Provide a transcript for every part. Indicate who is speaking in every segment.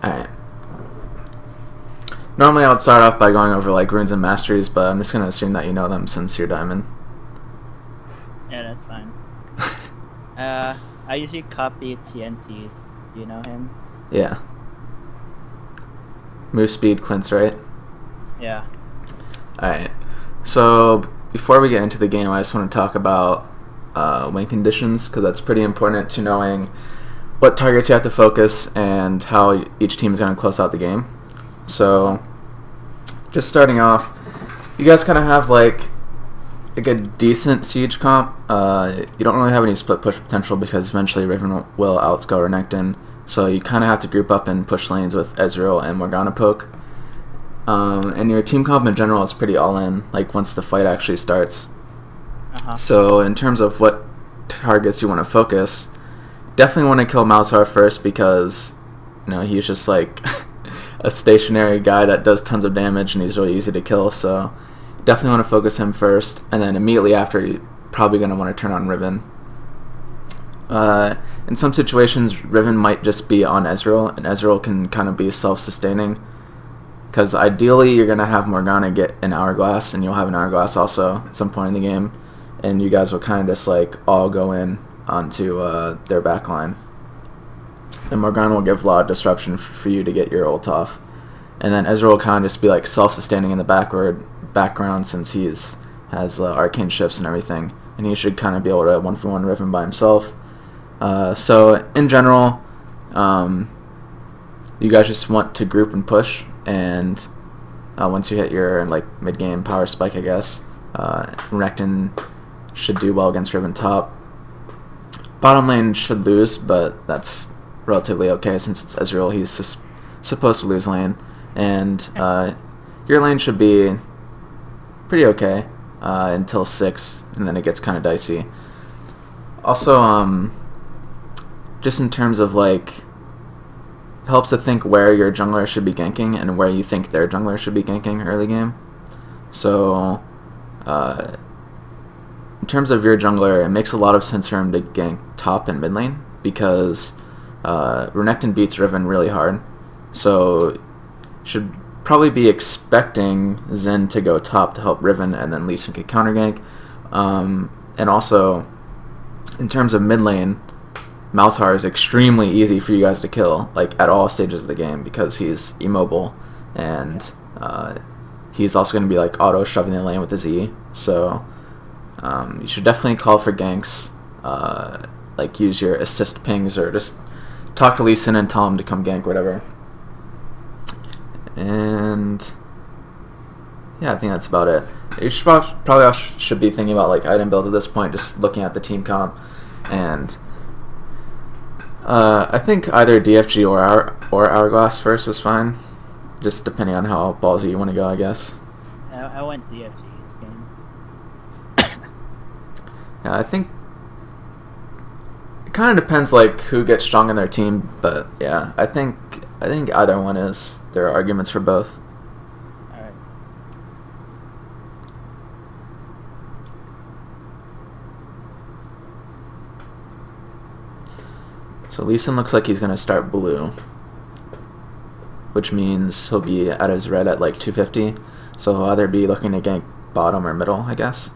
Speaker 1: Alright. Normally I would start off by going over like runes and masteries, but I'm just going to assume that you know them since you're diamond.
Speaker 2: Yeah, that's fine. I usually copy TNC's. Do you know him?
Speaker 1: Yeah. Move speed, Quince, right?
Speaker 2: Yeah.
Speaker 1: Alright. So before we get into the game, I just want to talk about win conditions, because that's pretty important to knowing what targets you have to focus and how each team is going to close out the game. So just starting off, you guys kind of have like a decent siege comp. You don't really have any split push potential because eventually Riven will outscore Renekton, so you kind of have to group up and push lanes with Ezreal and Morgana poke. And your team comp in general is pretty all-in, like once the fight actually starts. So in terms of what targets you want to focus, definitely want to kill Malzahar first, because you know he's just like a stationary guy that does tons of damage and he's really easy to kill, so definitely want to focus him first, and then immediately after you're probably going to want to turn on Riven. In some situations Riven might just be on Ezreal, and Ezreal can kind of be self-sustaining, because ideally you're going to have Morgana get an Hourglass, and you'll have an Hourglass also at some point in the game, and you guys will kind of just like all go in onto their backline. And Morgana will give a lot of disruption for you to get your ult off. And then Ezreal will kind of just be like self-sustaining in the background, since he has arcane shifts and everything, and he should kind of be able to 1-for-1 Riven by himself. So in general, you guys just want to group and push, and once you hit your like mid-game power spike, I guess, Renekton should do well against Riven top. Bottom lane should lose, but that's relatively okay since it's Ezreal. He's just supposed to lose lane, and your lane should be pretty okay until 6, and then it gets kind of dicey. Also, just in terms of like, it helps to think where your jungler should be ganking and where you think their jungler should be ganking early game. So in terms of your jungler, it makes a lot of sense for him to gank top and mid lane, because Renekton beats Riven really hard, so should probably be expecting Zen to go top to help Riven, and then Lee Sin could counter gank. And also, in terms of mid lane, Malzahar is extremely easy for you guys to kill, like at all stages of the game, because he's immobile, and he's also going to be like auto shoving the lane with his E. So you should definitely call for ganks, like use your assist pings, or just talk to Lee Sin and tell him to come gank, whatever. And yeah, I think that's about it. You should probably should be thinking about like item builds at this point, just looking at the team comp, and I think either DFG or Hourglass first is fine, just depending on how ballsy you want to go, I guess.
Speaker 2: I went DFG this game.
Speaker 1: Yeah, I think it kind of depends like who gets strong in their team, but yeah, I think either one is. There are arguments for both.
Speaker 2: Alright.
Speaker 1: So Lee Sin looks like he's going to start blue, which means he'll be at his red at like 250, so he'll either be looking to gank bottom or middle, I guess.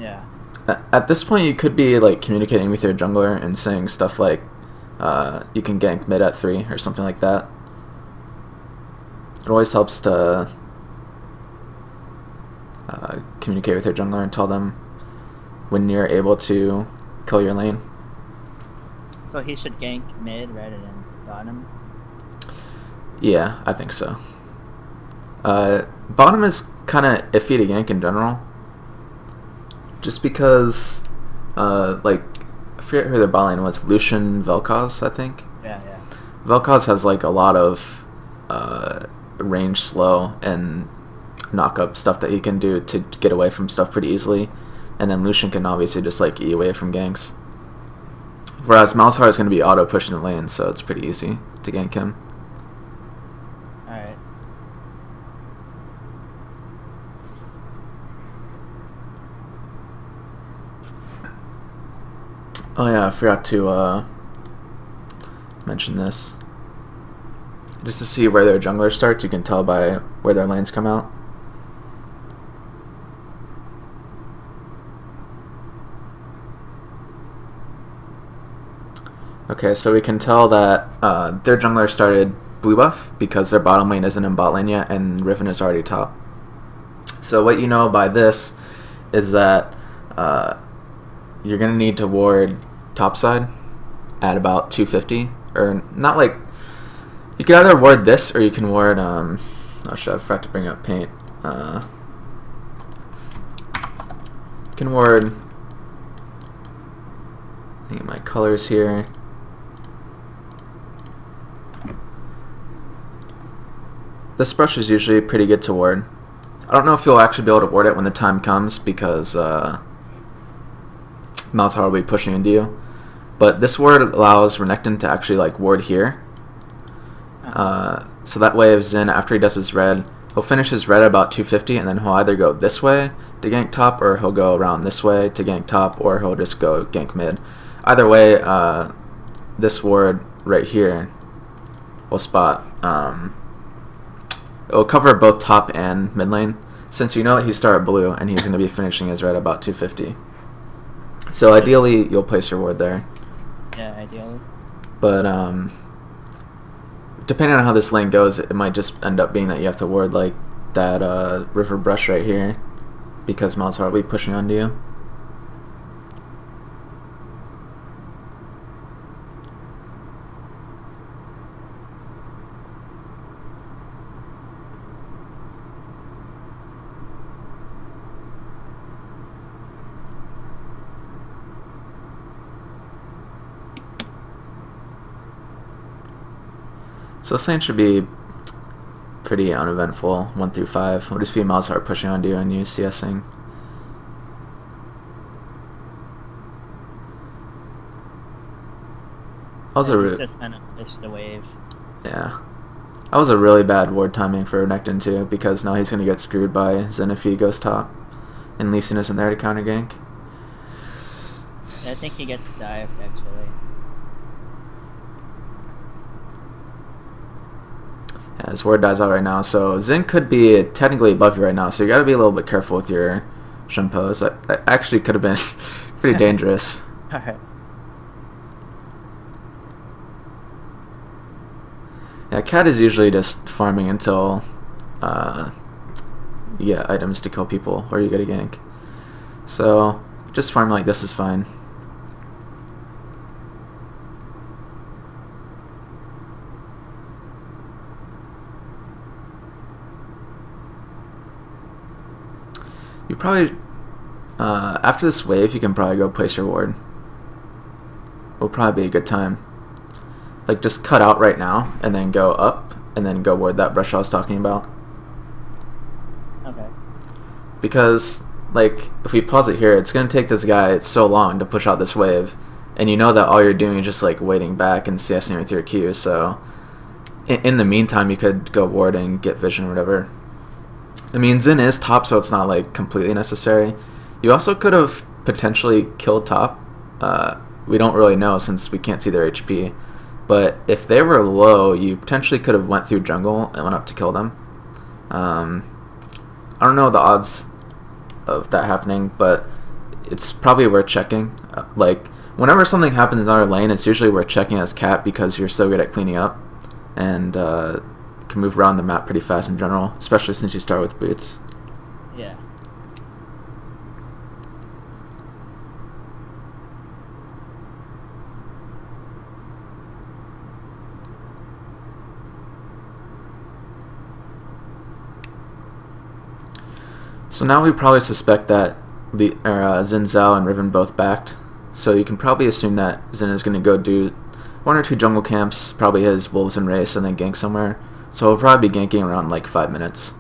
Speaker 2: Yeah.
Speaker 1: At this point you could be like communicating with your jungler and saying stuff like you can gank mid at 3 or something like that. It always helps to communicate with your jungler and tell them when you're able to kill your lane.
Speaker 2: So he should gank mid rather than bottom?
Speaker 1: Yeah, I think so. Bottom is kind of iffy to gank in general, just because like, I forget who their bot lane was, Lucian Vel'Koz, I think?
Speaker 2: Yeah.
Speaker 1: Vel'Koz has like a lot of range slow and knock up stuff that he can do to get away from stuff pretty easily, and then Lucian can obviously just like E away from ganks. Whereas Malzahar is going to be auto pushing the lane, so it's pretty easy to gank him.
Speaker 2: Alright.
Speaker 1: Oh yeah, I forgot to mention this. Just to see where their jungler starts, you can tell by where their lanes come out. Okay, so we can tell that their jungler started blue buff because their bottom lane isn't in bot lane yet and Riven is already top. So what you know by this is that you're going to need to ward topside at about 250, or not like, you can either ward this or you can ward, oh shit, I forgot to bring up paint. You can ward, I think my colors here. This brush is usually pretty good to ward. I don't know if you'll actually be able to ward it when the time comes because Malzahar will be pushing into you. But this ward allows Renekton to actually like ward here. So that way if Xin, after he does his red, he'll finish his red at about 250 and then he'll either go this way to gank top or he'll go around this way to gank top or he'll just go gank mid. Either way, this ward right here will spot. It will cover both top and mid lane, since you know that he started blue and he's going to be finishing his red about 250. So ideally, you'll place your ward there.
Speaker 2: Yeah, ideally.
Speaker 1: But depending on how this lane goes, it might just end up being that you have to ward like that river brush right here, because Malzahar will be pushing onto you. So this lane should be pretty uneventful, 1 through 5. We'll just be Malzahar pushing onto you and you CSing.
Speaker 2: It's just kind of fish the wave.
Speaker 1: Yeah. That was a really bad ward timing for Renekton too, because now he's going to get screwed by Xin if he goes top. And Lee Sin isn't there to counter gank.
Speaker 2: Yeah, I think he gets dived actually.
Speaker 1: Yeah, his ward dies out right now, so Xin could be technically above you right now, so you gotta be a little bit careful with your Shimpos. That actually could have been pretty dangerous.
Speaker 2: Alright.
Speaker 1: Yeah, Cat is usually just farming until you get items to kill people or you get a gank. So just farm like this is fine. You probably, after this wave, you can probably go place your ward. Will probably be a good time. Like, just cut out right now, and then go up, and then go ward that brush I was talking about.
Speaker 2: Okay.
Speaker 1: Because, like, if we pause it here, it's going to take this guy so long to push out this wave, and you know that all you're doing is just, like, waiting back and CSing with your Q, so in the meantime, you could go ward and get vision or whatever. I mean, Xin is top, so it's not like completely necessary. You also could have potentially killed top. We don't really know since we can't see their HP. But if they were low, you potentially could have went through jungle and went up to kill them. I don't know the odds of that happening, but it's probably worth checking. Like, whenever something happens in our lane, it's usually worth checking as Cat because you're so good at cleaning up. And can move around the map pretty fast in general, especially since you start with boots.
Speaker 2: Yeah.
Speaker 1: So now we probably suspect that Xin Zhao and Riven both backed, so you can probably assume that Xin is going to go do 1 or 2 jungle camps, probably his Wolves and Race, and then gank somewhere. So he'll probably be ganking around like 5 minutes.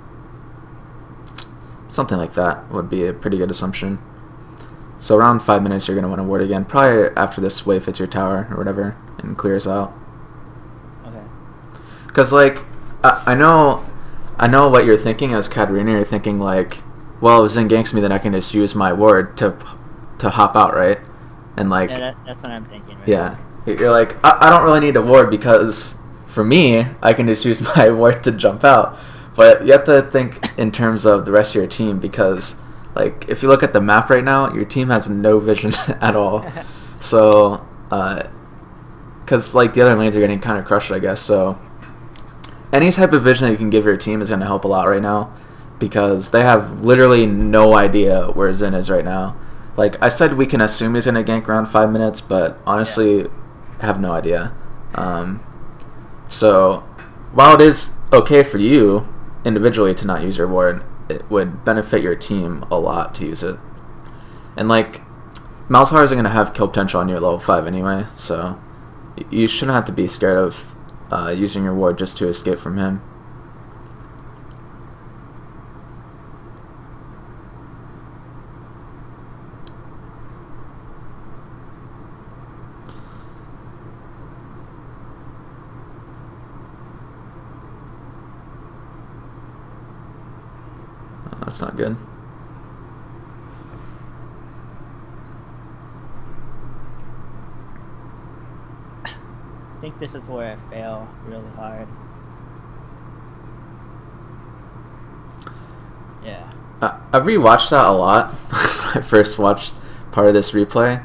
Speaker 1: Something like that would be a pretty good assumption. So around 5 minutes you're going to want to ward again, probably after this wave hits your tower or whatever and clears out.
Speaker 2: Okay.
Speaker 1: Because like, I know what you're thinking as Katarina. You're thinking like, well, if Xin ganks me, then I can just use my ward to hop out, right? And like,
Speaker 2: Yeah, that's what I'm thinking. Right
Speaker 1: yeah. You're like, I don't really need a ward because for me, I can just use my ward to jump out. But you have to think in terms of the rest of your team because, like, if you look at the map right now, your team has no vision at all. So, because like the other lanes are getting kind of crushed, I guess. So, any type of vision that you can give your team is going to help a lot right now because they have literally no idea where Zen is right now. Like I said, we can assume he's going to gank around 5 minutes, but honestly, I have no idea. So, while it is okay for you individually to not use your ward, it would benefit your team a lot to use it. And like, Malzahar isn't going to have kill potential on you at level 5 anyway, so you shouldn't have to be scared of using your ward just to escape from him. That's not good.
Speaker 2: I think this is where I fail really hard. Yeah.
Speaker 1: I rewatched that a lot when I first watched part of this replay,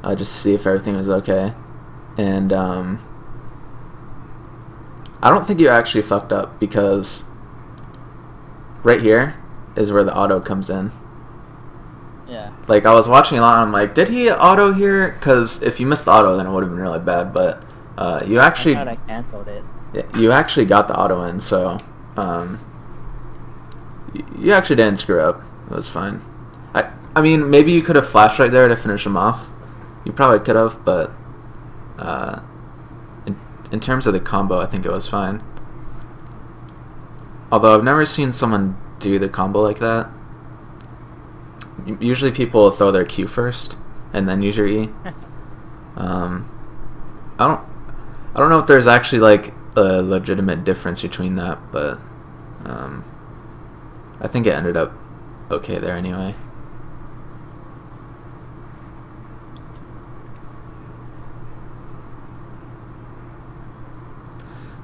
Speaker 1: just to see if everything was okay. And I don't think you actually fucked up because right here is where the auto comes in.
Speaker 2: Yeah.
Speaker 1: Like, I was watching a lot and I'm like, did he auto here? Because if you missed the auto, then it would have been really bad. But you actually...
Speaker 2: I thought I canceled it.
Speaker 1: You actually got the auto in, so... you actually didn't screw up. It was fine. I mean, maybe you could have flashed right there to finish him off. You probably could have, but... in terms of the combo, I think it was fine. Although I've never seen someone do the combo like that. Usually people throw their Q first and then use your E. I don't know if there's actually like a legitimate difference between that, but I think it ended up okay there anyway.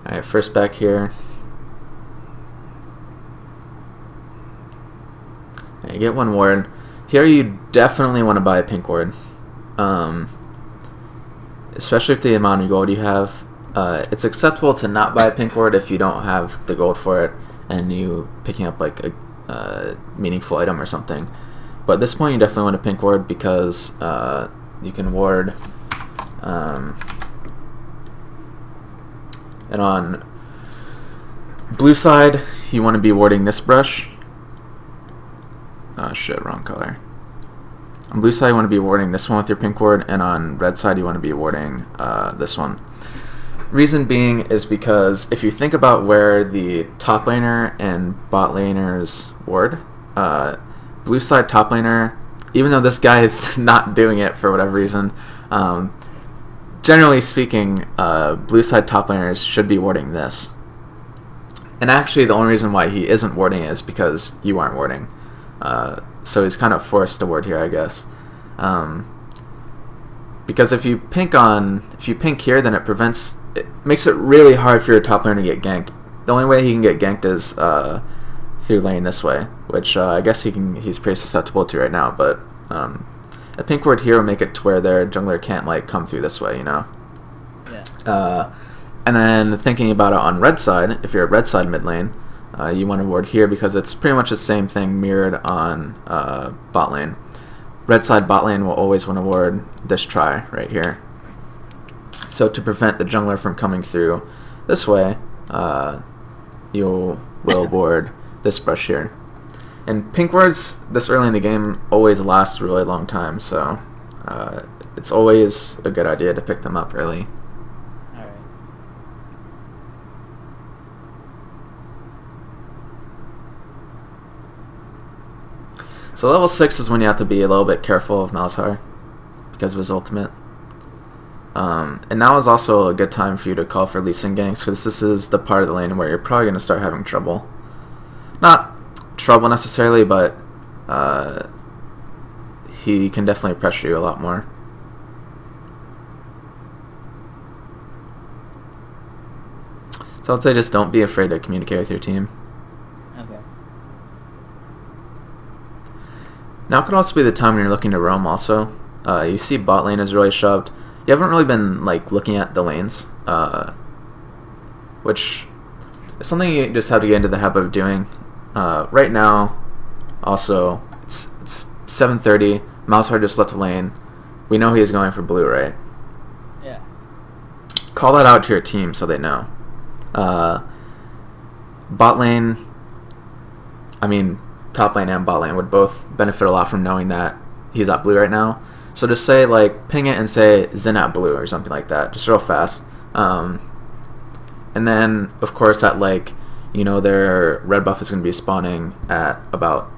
Speaker 1: Alright, first back here. You get one ward. Here you definitely want to buy a pink ward. Especially with the amount of gold you have. It's acceptable to not buy a pink ward if you don't have the gold for it and you picking up like a meaningful item or something. But at this point you definitely want a pink ward because you can ward and on blue side you want to be warding this brush. Oh shit, wrong color. On blue side you want to be warding this one with your pink ward, and on red side you want to be warding this one. Reason being is because if you think about where the top laner and bot laners ward, blue side top laner, even though this guy is not doing it for whatever reason, generally speaking, blue side top laners should be warding this. And actually the only reason why he isn't warding it is because you aren't warding. So he's kind of forced to ward here, I guess. Because if you pink here, then it makes it really hard for your top laner to get ganked. The only way he can get ganked is through lane this way, which I guess he's pretty susceptible to right now. But a pink ward here will make it to where their jungler can't like come through this way, you know.
Speaker 2: Yeah.
Speaker 1: And then thinking about it on red side, if you're at red side mid lane. You want to ward here because it's pretty much the same thing mirrored on bot lane. Red side bot lane will always want to ward this try right here. So to prevent the jungler from coming through this way, you will ward this brush here. And pink wards this early in the game always last a really long time, so it's always a good idea to pick them up early. So level 6 is when you have to be a little bit careful of Malzahar because of his ultimate. And now is also a good time for you to call for Lee Sin ganks because this is the part of the lane where you're probably going to start having trouble. Not trouble necessarily, but he can definitely pressure you a lot more. So I'd say just don't be afraid to communicate with your team.
Speaker 2: Okay.
Speaker 1: Now could also be the time when you're looking to roam also. You see bot lane is really shoved. You haven't really been like looking at the lanes, which is something you just have to get into the habit of doing. Right now, also, it's 7:30. Malzahar just left the lane. We know he is going for blue, right?
Speaker 2: Yeah.
Speaker 1: Call that out to your team so they know. Bot lane, I mean, top lane and bot lane would both benefit a lot from knowing that he's at blue right now. So just say, like, ping it and say Zen at blue or something like that, just real fast. And then, of course, at, like, you know, their red buff is going to be spawning at about,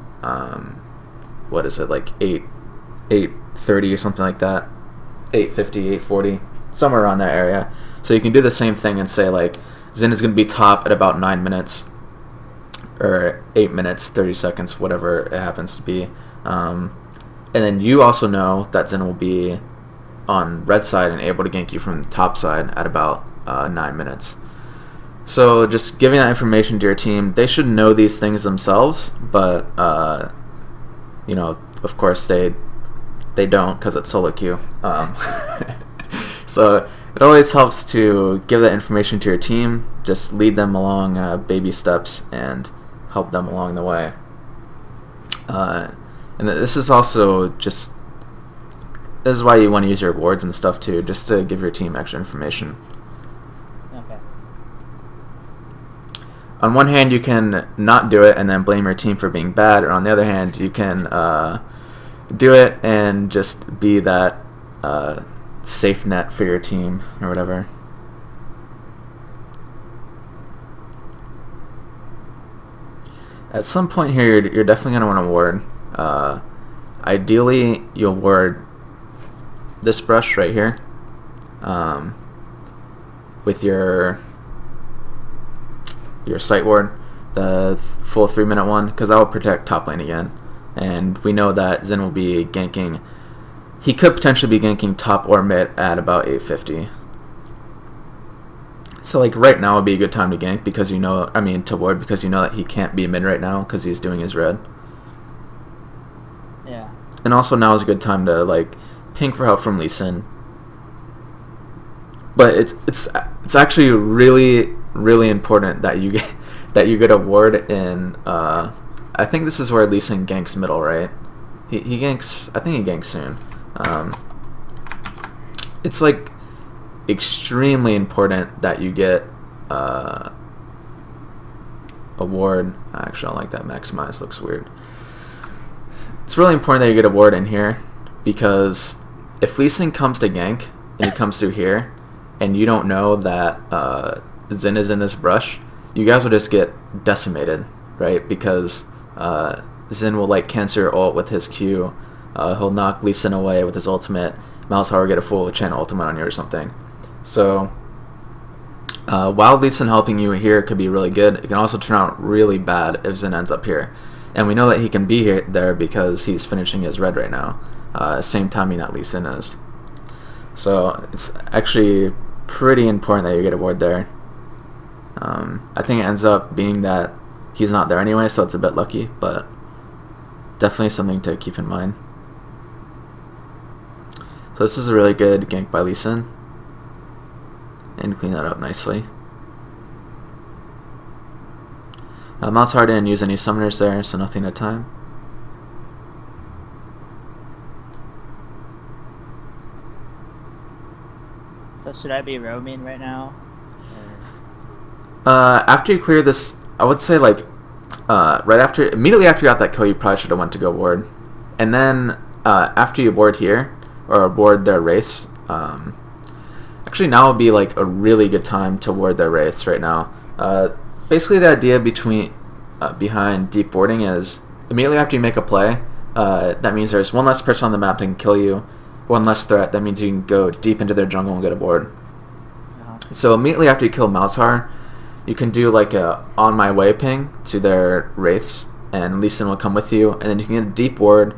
Speaker 1: what is it, like 8:30 or something like that. 8:50, 8:40, somewhere around that area. So you can do the same thing and say, like, Zen is going to be top at about 9 minutes, or 8 minutes, 30 seconds, whatever it happens to be. And then you also know that Zen will be on red side and able to gank you from the top side at about 9 minutes. So just giving that information to your team, they should know these things themselves, but you know, of course they don't because it's solo queue. So it always helps to give that information to your team, just lead them along baby steps and help them along the way. And this is also just, this is why you want to use your awards and stuff too, just to give your team extra information.
Speaker 2: Okay.
Speaker 1: On one hand, you can not do it and then blame your team for being bad, or on the other hand, you can do it and just be that safe net for your team or whatever. At some point here, you're definitely going to want to ward. Ideally, you'll ward this brush right here with your sight ward, the full 3-minute one, because that will protect top lane again. And we know that Zen will be ganking. He could potentially be ganking top or mid at about 8:50. So like right now would be a good time to gank because you know, I mean to ward, because you know that he can't be mid right now because he's doing his red.
Speaker 2: Yeah.
Speaker 1: And also now is a good time to like ping for help from Lee Sin. But it's actually really important that you get a ward in. I think this is where Lee Sin ganks middle, right? He ganks. I think he ganks soon. It's like extremely important that you get a ward. Actually, I don't like that maximize. Looks weird. It's really important that you get a ward in here, because if Lee Sin comes to gank and he comes through here, and you don't know that Zen is in this brush, you guys will just get decimated, right? Because Zen will like cancel your ult with his Q. He'll knock Lee Sin away with his ultimate. Malzahar will get a full channel ultimate on you or something. So while Lee Sin helping you here could be really good, it can also turn out really bad if Zen ends up here. And we know that he can be there because he's finishing his red right now, same timing that Lee Sin is. So it's actually pretty important that you get a ward there. I think it ends up being that he's not there anyway, so it's a bit lucky, but definitely something to keep in mind. So this is a really good gank by Lee Sin, and clean that up nicely. Malzahar didn't use any summoners there, so nothing at time.
Speaker 2: So should I be roaming right now?
Speaker 1: After you clear this, I would say like immediately after you got that kill, you probably should have went to go ward, and then after you ward here or ward their race, actually now would be like a really good time to ward their wraiths right now. Basically, the idea behind deep warding is immediately after you make a play, that means there's one less person on the map that can kill you, one less threat. That means you can go deep into their jungle and get a board. So immediately after you kill Malzahar, you can do like a on my way ping to their wraiths, and Lee Sin will come with you, and then you can get a deep ward.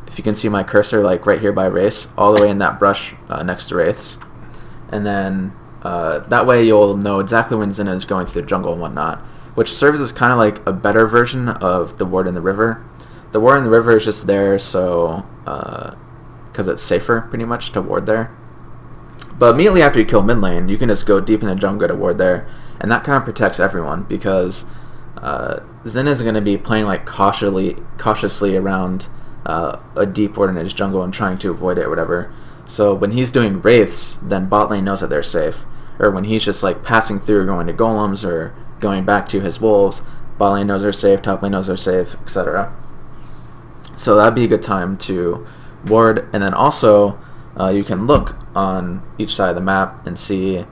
Speaker 1: If you can see my cursor, like right here by wraiths, all the way in that brush next to wraiths, and then That way you'll know exactly when Zinna is going through the jungle and whatnot, which serves as kind of like a better version of the ward in the river. The ward in the river is just there so because it's safer pretty much to ward there. But immediately after you kill mid lane, you can just go deep in the jungle to ward there, and that kind of protects everyone because Zinna is going to be playing like cautiously around a deep ward in his jungle and trying to avoid it or whatever. So when he's doing wraiths, then bot lane knows that they're safe. Or when he's just like passing through, going to golems or going back to his wolves, bot lane knows they're safe, top lane knows they're safe, etc. So that'd be a good time to ward, and then also you can look on each side of the map and see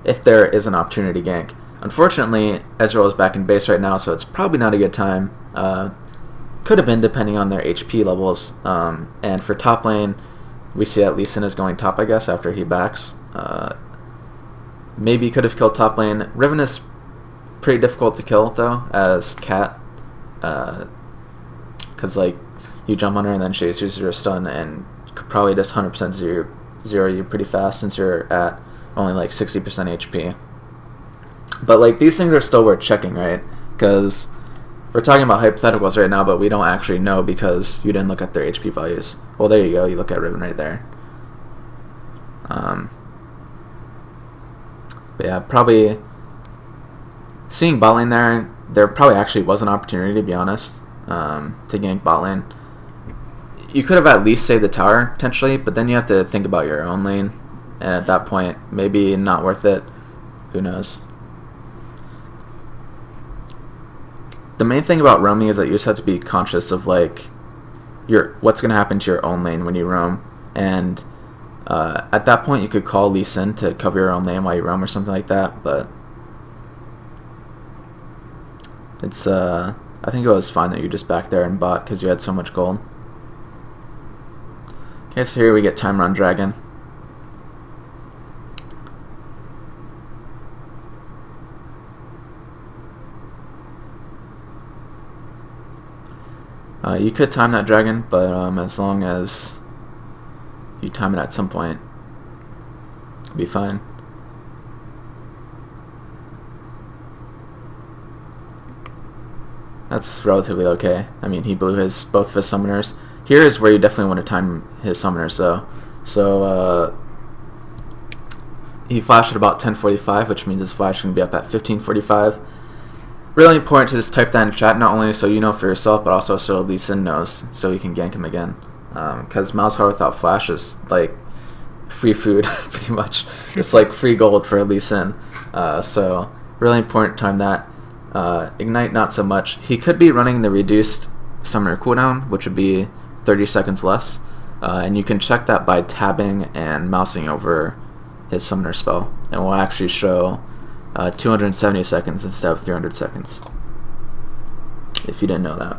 Speaker 1: if there is an opportunity gank. Unfortunately, Ezreal is back in base right now, so it's probably not a good time. Could have been depending on their HP levels. And for top lane, we see that Lee Sin is going top, I guess, after he backs. Maybe could have killed top lane. Riven is pretty difficult to kill, though, as Cat. Because, like, you jump on her and then she uses your stun and could probably just 100% zero you pretty fast since you're at only, like, 60% HP. But, like, these things are still worth checking, right? Because we're talking about hypotheticals right now, but we don't actually know because you didn't look at their HP values. Well, there you go. You look at Riven right there. But yeah, probably seeing bot lane there probably actually was an opportunity, to be honest, to gank bot lane. You could have at least saved the tower, potentially, but then you have to think about your own lane, and at that point, maybe not worth it. Who knows? The main thing about roaming is that you just have to be conscious of like what's going to happen to your own lane when you roam, and at that point you could call Lee Sin to cover your own lane while you roam or something like that, but it's I think it was fine that you just back there and bought because you had so much gold. Okay, so here we get timer on Dragon. You could time that dragon, but as long as you time it at some point, it'll be fine. That's relatively okay. I mean, he blew both of his summoners. Here is where you definitely want to time his summoners, though. So he flashed at about 10:45, which means his flash is going to be up at 15:45. Really important to just type that in chat, not only so you know for yourself, but also so Lee Sin knows, so you can gank him again. Because Malzahar without flash is like free food, pretty much. It's like free gold for Lee Sin. So really important to time that. Ignite not so much. He could be running the reduced summoner cooldown, which would be 30 seconds less. And you can check that by tabbing and mousing over his summoner spell. And we'll actually show 270 seconds instead of 300 seconds, if you didn't know that.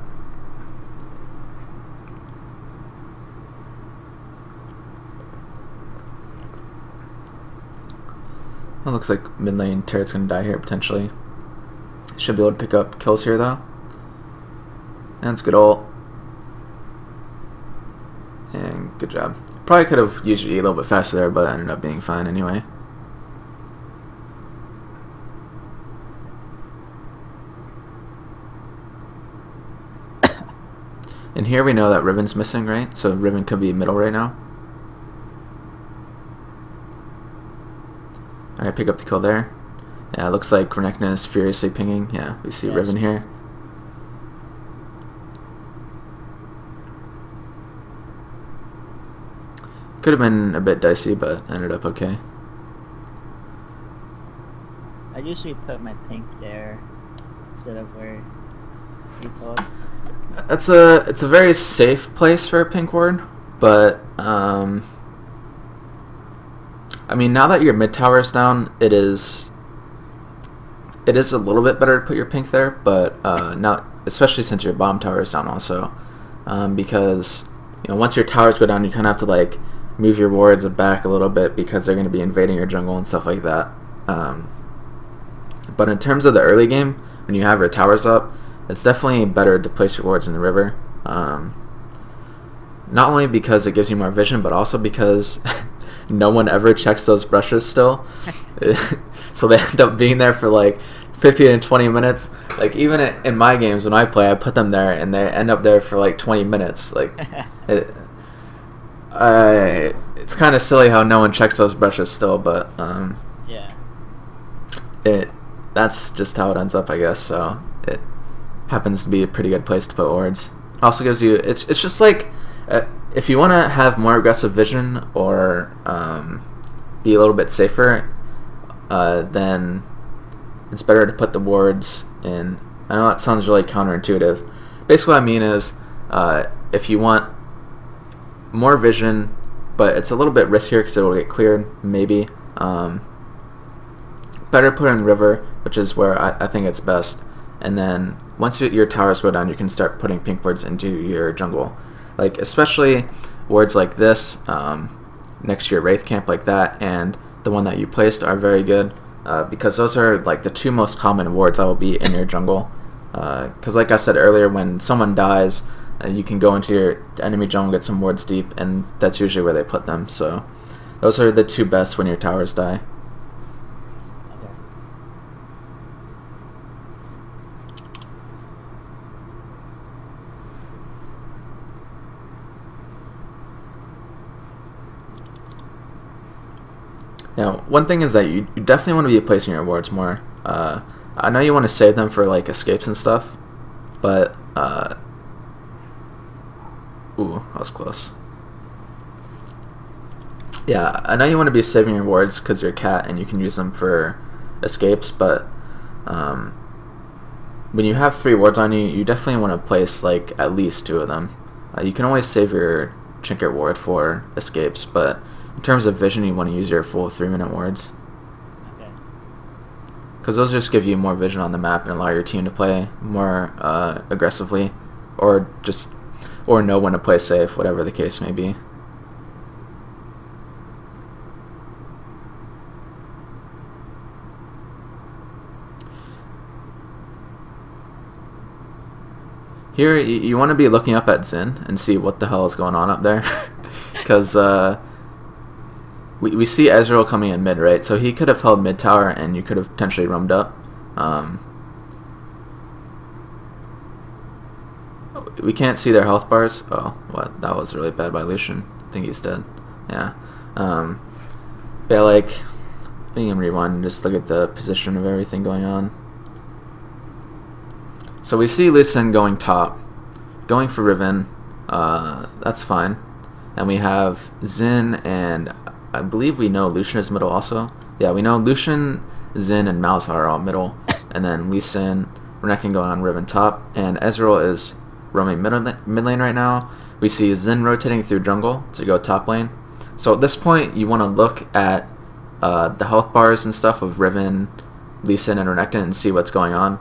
Speaker 1: It looks like mid lane turret's gonna die here potentially. Should be able to pick up kills here though. And it's good ult. And good job. Probably could have used your E a little bit faster there, but it ended up being fine anyway. And here we know that Riven's missing, right? So Riven could be middle right now. Alright, pick up the kill there. Yeah, it looks like Renekton is furiously pinging. Yeah, we see Riven here. Could have been a bit dicey, but ended up okay.
Speaker 2: I usually put my pink there instead of where you told.
Speaker 1: It's a very safe place for a pink ward, but I mean, now that your mid tower is down, it is a little bit better to put your pink there, but not especially since your bottom tower is down also, because you know once your towers go down, you kind of have to like move your wards back a little bit because they're going to be invading your jungle and stuff like that. But in terms of the early game, when you have your towers up, it's definitely better to place your wards in the river. Not only because it gives you more vision, but also because no one ever checks those brushes still. So they end up being there for like 15 to 20 minutes. Like even in my games when I play, I put them there and they end up there for like 20 minutes. Like it's kind of silly how no one checks those brushes still, but
Speaker 2: yeah,
Speaker 1: that's just how it ends up, I guess. So it happens to be a pretty good place to put wards. Also gives you, it's just like if you want to have more aggressive vision or be a little bit safer, then it's better to put the wards in. I know that sounds really counterintuitive. Basically what I mean is if you want more vision, but it's a little bit riskier because it will get cleared, maybe. Better put in river, which is where I think it's best. And then once your towers go down, you can start putting pink wards into your jungle. Like especially wards like this, next to your Wraith camp like that, and the one that you placed are very good, because those are like the two most common wards that will be in your jungle. Because like I said earlier, when someone dies, you can go into your enemy jungle, get some wards deep, and that's usually where they put them. So those are the two best when your towers die. Now, one thing is that you definitely want to be placing your wards more. I know you want to save them for like escapes and stuff, but ooh, that was close. Yeah, I know you want to be saving your wards because you're a cat and you can use them for escapes, but when you have 3 wards on you, you definitely want to place like at least 2 of them. You can always save your trinket ward for escapes, but in terms of vision, you want to use your full 3-minute wards.
Speaker 2: Okay.
Speaker 1: Because those just give you more vision on the map and allow your team to play more aggressively, or know when to play safe, whatever the case may be. Here, you want to be looking up at Xin and see what the hell is going on up there, because we see Ezreal coming in mid, right? So he could have held mid tower and you could have potentially roamed up. We can't see their health bars. Oh, what? That was really bad by Lucian. I think he's dead. Yeah. Yeah, like, we can rewind and just look at the position of everything going on. So we see Lucian going top, going for Riven. That's fine. And we have Xin, and I believe we know Lucian is middle also. Yeah, we know Lucian, Xin, and Malzahar are all middle. And then Lee Sin, Renekton going on Riven top. And Ezreal is roaming mid lane right now. We see Xin rotating through jungle to go top lane. So at this point, you want to look at the health bars and stuff of Riven, Lee Sin, and Renekton and see what's going on.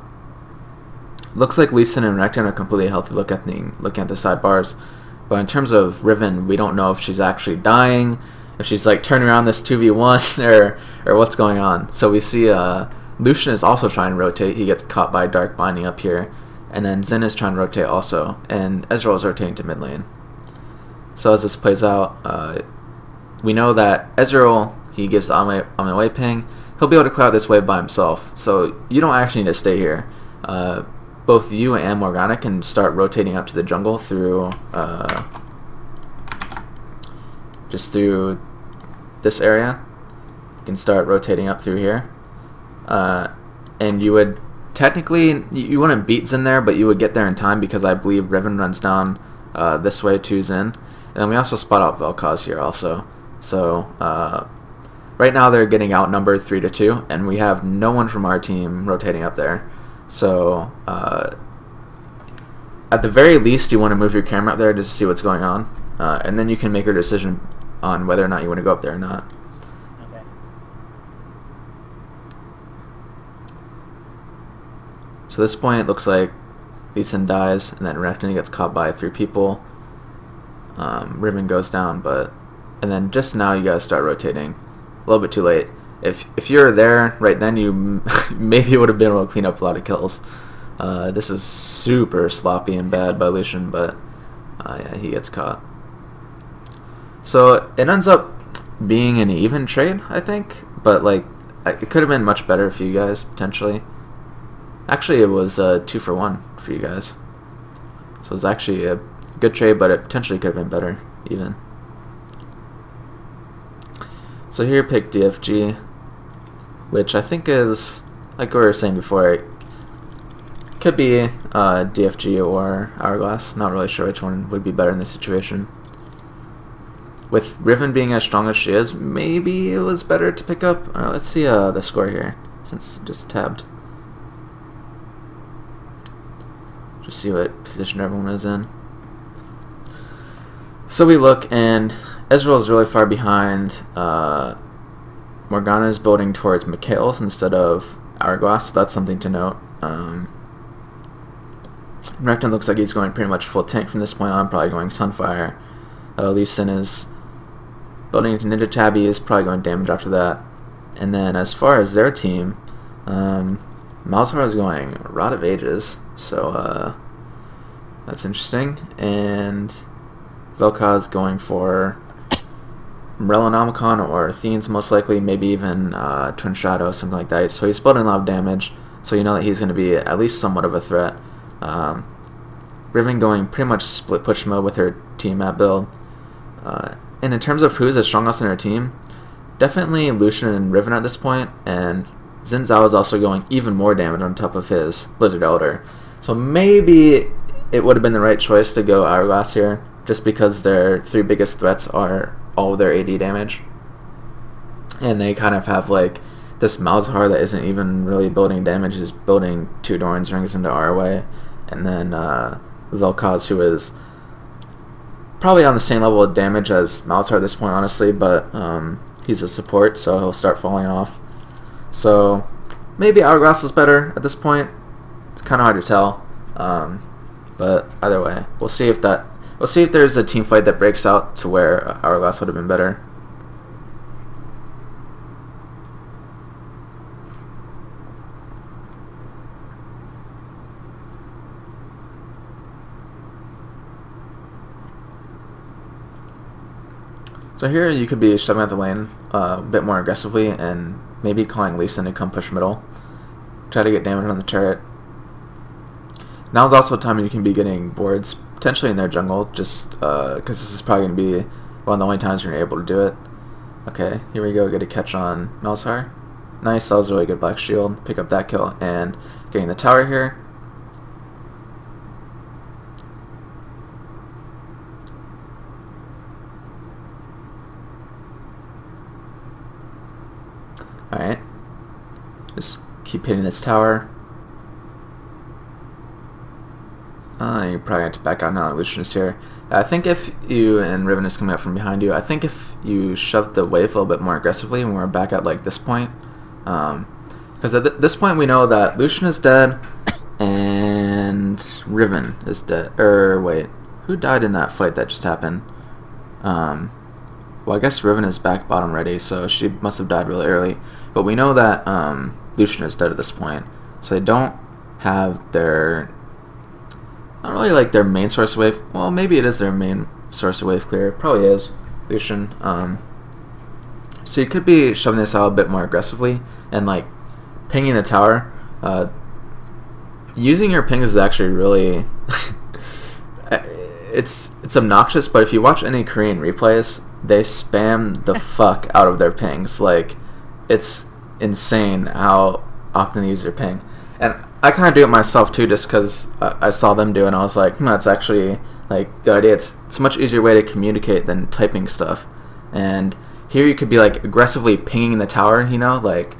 Speaker 1: Looks like Lee Sin and Renekton are completely healthy looking at the sidebars. But in terms of Riven, we don't know if she's actually dying, if she's like turning around this 2v1 or what's going on. So we see Lucian is also trying to rotate. He gets caught by Dark Binding up here. And then Xin is trying to rotate also. And Ezreal is rotating to mid lane. So as this plays out, we know that Ezreal, he gives the on my way ping. He'll be able to clear out this wave by himself. So you don't actually need to stay here. Both you and Morgana can start rotating up to the jungle through just through this area. You can start rotating up through here, and you would technically, you wouldn't beat Xin there, but you would get there in time because I believe Riven runs down this way to Xin, and then we also spot out Vel'Koz here also. So right now they're getting outnumbered 3-2, and we have no one from our team rotating up there. So at the very least, you want to move your camera up there just to see what's going on, and then you can make your decision on whether or not you want to go up there or not.
Speaker 2: Okay.
Speaker 1: So at this point, it looks like Lee Sin dies, and then Renekton gets caught by 3 people. Riven goes down, and then just now you guys start rotating. A little bit too late. If you're there right then, you maybe would have been able to clean up a lot of kills. This is super sloppy and bad by Lucian, but yeah, he gets caught. So it ends up being an even trade, I think. But like, it could have been much better for you guys potentially. Actually, it was 2-for-1 for you guys. So it was actually a good trade, but it potentially could have been better even. So here, pick DFG, which I think is, like we were saying before, it could be DFG or Hourglass. Not really sure which one would be better in this situation. With Riven being as strong as she is, maybe it was better to pick up. Let's see the score here, since it just tabbed. Just see what position everyone is in. So we look, and Ezreal is really far behind. Morgana is building towards Mikhail's instead of Hourglass, so that's something to note. Renekton looks like he's going pretty much full tank from this point on, probably going Sunfire. Lee Sin is building into Ninja Tabby, is probably going damage after that. And then as far as their team, Malzahar is going Rod of Ages, so that's interesting. And Vel'Koz is going for Morellonomicon or Athene's most likely, maybe even Twin Shadow, something like that. So he's building a lot of damage, so you know that he's going to be at least somewhat of a threat. Riven going pretty much split push mode with her team at build. And in terms of who's the strongest in her team, definitely Lucian and Riven at this point, and Xin Zhao is also going even more damage on top of his Blizzard Elder. So maybe it would have been the right choice to go Hourglass here, just because their 3 biggest threats are all of their AD damage. And they kind of have like this Malzahar that isn't even really building damage, is building 2 Doran's Rings into our way. And then Vel'Koz, who is probably on the same level of damage as Malzahar at this point, honestly, but he's a support, so he'll start falling off. So maybe Hourglass is better at this point. It's kind of hard to tell, but either way, we'll see if there's a team fight that breaks out to where Hourglass would have been better. So here you could be shoving out the lane a bit more aggressively and maybe calling Lee Sin to come push middle. Try to get damage on the turret. Now is also a time when you can be getting boards, potentially in their jungle, just because this is probably going to be one of the only times you're able to do it. Okay, here we go, get a catch on Malzahar. Nice, that was a really good Black Shield. Pick up that kill, and getting the tower here. Alright, just keep hitting this tower. You probably have to back out now that Lucian is here. I think if you, and Riven is coming up from behind you, I think if you shove the wave a little bit more aggressively when we're back at like this point, because at this point we know that Lucian is dead and Riven is dead. Wait, who died in that fight that just happened? Well, I guess Riven is back bottom ready, so she must have died really early. But we know that Lucian is dead at this point, so they don't have their, not really like their main source of wave. Well, maybe it is their main source of wave clear. It probably is Lucian. So you could be shoving this out a bit more aggressively and like pinging the tower. Using your pings is actually really it's obnoxious, but if you watch any Korean replays, they spam the fuck out of their pings. Like, it's insane how often they use their ping. And I kind of do it myself too, just because I saw them do it and I was like, that's actually like a good idea. It's a much easier way to communicate than typing stuff. And here you could be like aggressively pinging the tower, you know, like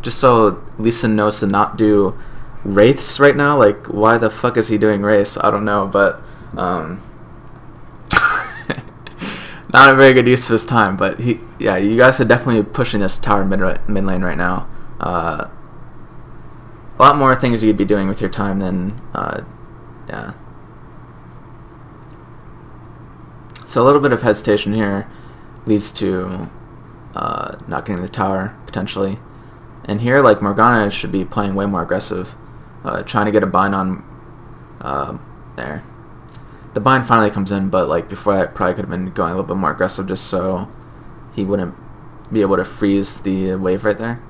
Speaker 1: just so Lee Sin knows to not do wraiths right now. Like, why the fuck is he doing wraiths? I don't know, but not a very good use of his time. But yeah, you guys are definitely pushing this tower mid lane right now. A lot more things you could be doing with your time than yeah. So a little bit of hesitation here leads to not getting the tower potentially. And here, like, Morgana should be playing way more aggressive, trying to get a bind on there. the bind finally comes in, but like before that, probably could have been going a little bit more aggressive just so he wouldn't be able to freeze the wave right there.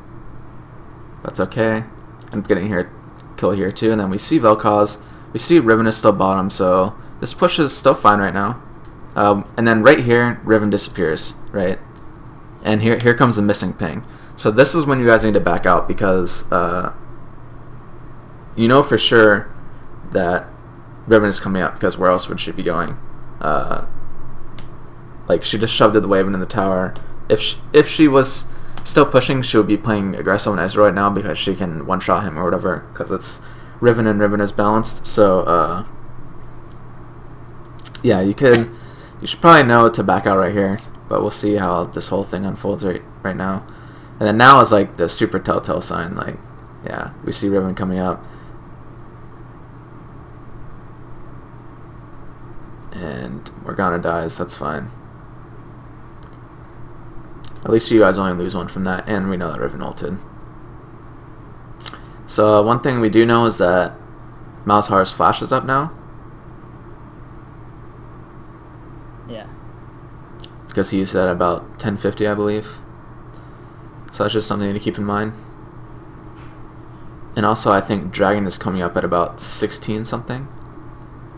Speaker 1: That's okay. I'm getting here, kill here too, and then we see Vel'Koz. We see Riven is still bottom, so this push is still fine right now. And then right here, Riven disappears, right? And here comes the missing ping. So this is when you guys need to back out because you know for sure that Riven is coming up because where else would she be going? Like she just shoved the wave into the tower. If she was still pushing, she would be playing aggressive on Ezreal right now because she can one-shot him or whatever because it's Riven and Riven is balanced. So yeah, you should probably know to back out right here, but we'll see how this whole thing unfolds right now. And then now is like the super telltale sign, like yeah, we see Riven coming up. And Morgana dies, that's fine. At least you guys only lose one from that, and we know that Riven ulted. So one thing we do know is that Malzahar's flash is up now.
Speaker 2: Yeah.
Speaker 1: Because he used that about 1050, I believe. So that's just something to keep in mind. And also I think Dragon is coming up at about 16 something.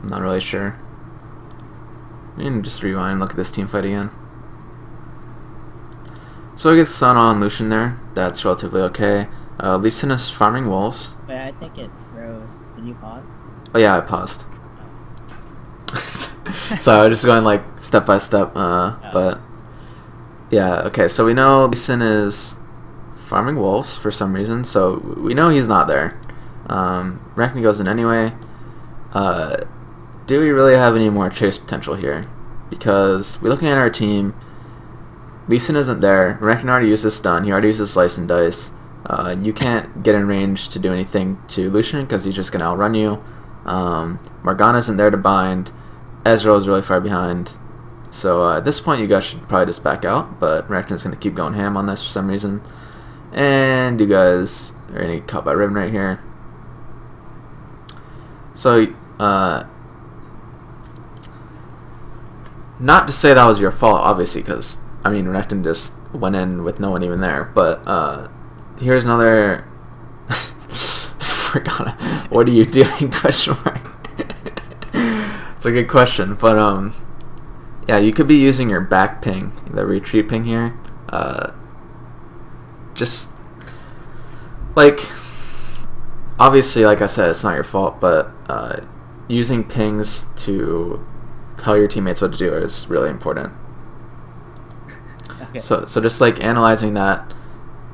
Speaker 1: I'm not really sure. And just rewind and look at this team fight again. So we get Sun on Lucian there. That's relatively okay. Lee Sin is farming wolves.
Speaker 2: Wait, I think it froze. Did you pause?
Speaker 1: Oh yeah, I paused. So I was just going like step by step. But yeah, okay. So we know Lee Sin is farming wolves for some reason. So we know he's not there. Rekni goes in anyway. Do we really have any more chase potential here? Because we're looking at our team. Lee Sin isn't there. Rekni already used his stun. He already used his slice and dice. You can't get in range to do anything to Lucian because he's just going to outrun you. Morgana isn't there to bind. Ezreal is really far behind. So at this point you guys should probably just back out, but Rekni's going to keep going ham on this for some reason. And you guys are going to get caught by Riven right here. So, not to say that was your fault, obviously, because, I mean, Renekton just went in with no one even there, but, here's another... What are you doing? Question mark. It's a good question, but, yeah, you could be using your back ping, the retreat ping here, just, like, obviously, like I said, it's not your fault, but, using pings to tell your teammates what to do is really important.
Speaker 2: Okay.
Speaker 1: So just like analyzing that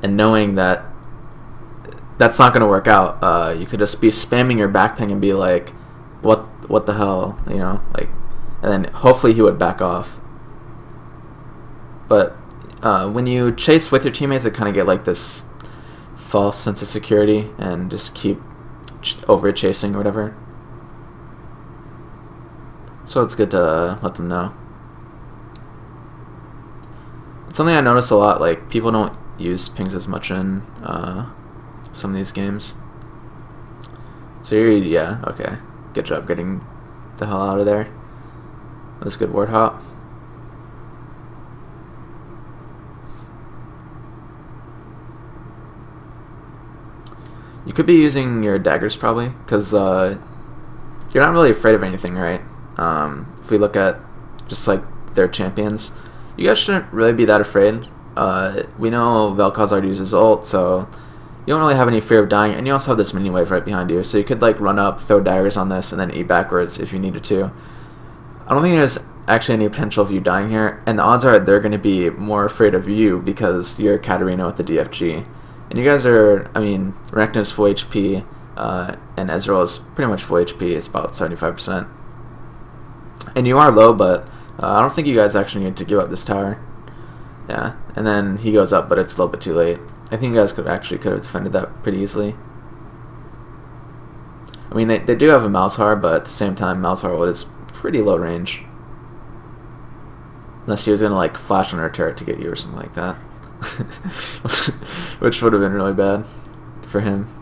Speaker 1: and knowing that that's not going to work out, you could just be spamming your back ping and be like, what the hell, you know, like, and then hopefully he would back off. But when you chase with your teammates, it kind of get like this false sense of security and just keep over chasing or whatever. So it's good to let them know. It's something I notice a lot, like people don't use pings as much in some of these games. So here, yeah, okay. Good job getting the hell out of there. That was a good ward hop. You could be using your daggers probably, because you're not really afraid of anything, right? If we look at just like their champions, you guys shouldn't really be that afraid. We know Vel'Koz already uses ult, so you don't really have any fear of dying, and you also have this mini wave right behind you, so you could like run up, throw daggers on this, and then E backwards if you needed to. I don't think there's actually any potential of you dying here, and the odds are they're going to be more afraid of you because you're Katarina with the DFG. And you guys are, I mean, Renekton is full HP, and Ezreal is pretty much full HP, it's about 75%. And you are low, but I don't think you guys actually need to give up this tower. Yeah, and then he goes up, but it's a little bit too late. I think you guys could have defended that pretty easily. I mean, they do have a Malzahar, but at the same time, Malzahar is pretty low range. Unless he was going to, like, flash on her turret to get you or something like that. Which would have been really bad for him.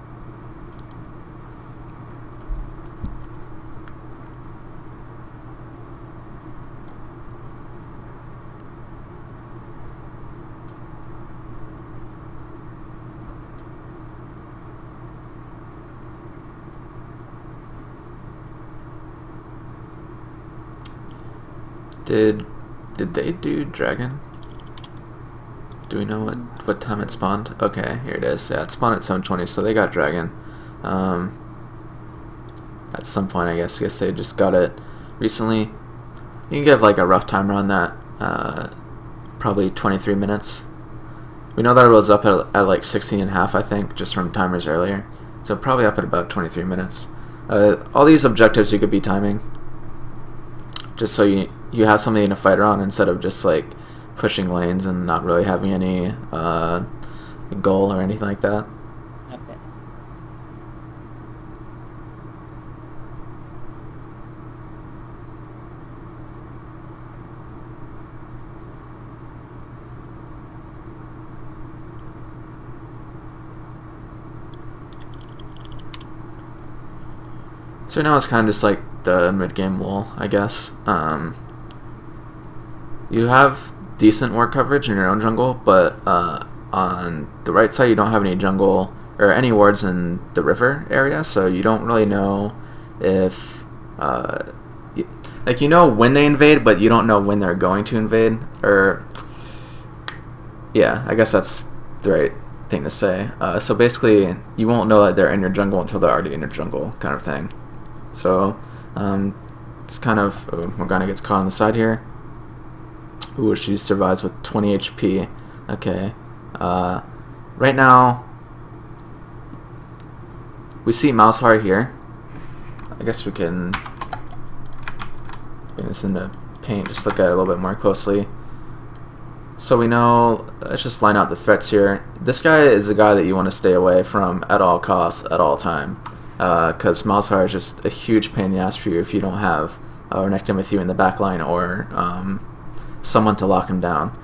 Speaker 1: Did they do dragon? Do we know what time it spawned? Okay, here it is. Yeah, it spawned at 7:20, so they got dragon. At some point, I guess. They just got it recently. You can give like a rough timer on that. Probably 23 minutes. We know that it was up at like 16.5, I think, just from timers earlier. So probably up at about 23 minutes. All these objectives you could be timing, just so you have something to fight around instead of just like pushing lanes and not really having any goal or anything like that.
Speaker 2: Okay.
Speaker 1: So now it's kind of just like the mid-game lull, I guess. You have decent ward coverage in your own jungle, but on the right side you don't have any jungle or any wards in the river area, so you don't really know if like you know when they invade, but you don't know when they're going to invade. Or yeah, I guess that's the right thing to say. So basically, you won't know that they're in your jungle until they're already in your jungle, kind of thing. So it's kind of Morgana gets caught on the side here. Ooh, she survives with 20 HP. Okay. Right now, we see Malzahar here. I guess we can bring this into paint, just look at it a little bit more closely. So we know, let's just line out the threats here. This guy is a guy that you want to stay away from at all costs, at all time. Because Malzahar is just a huge pain in the ass for you if you don't have Renekton with you in the back line or someone to lock him down.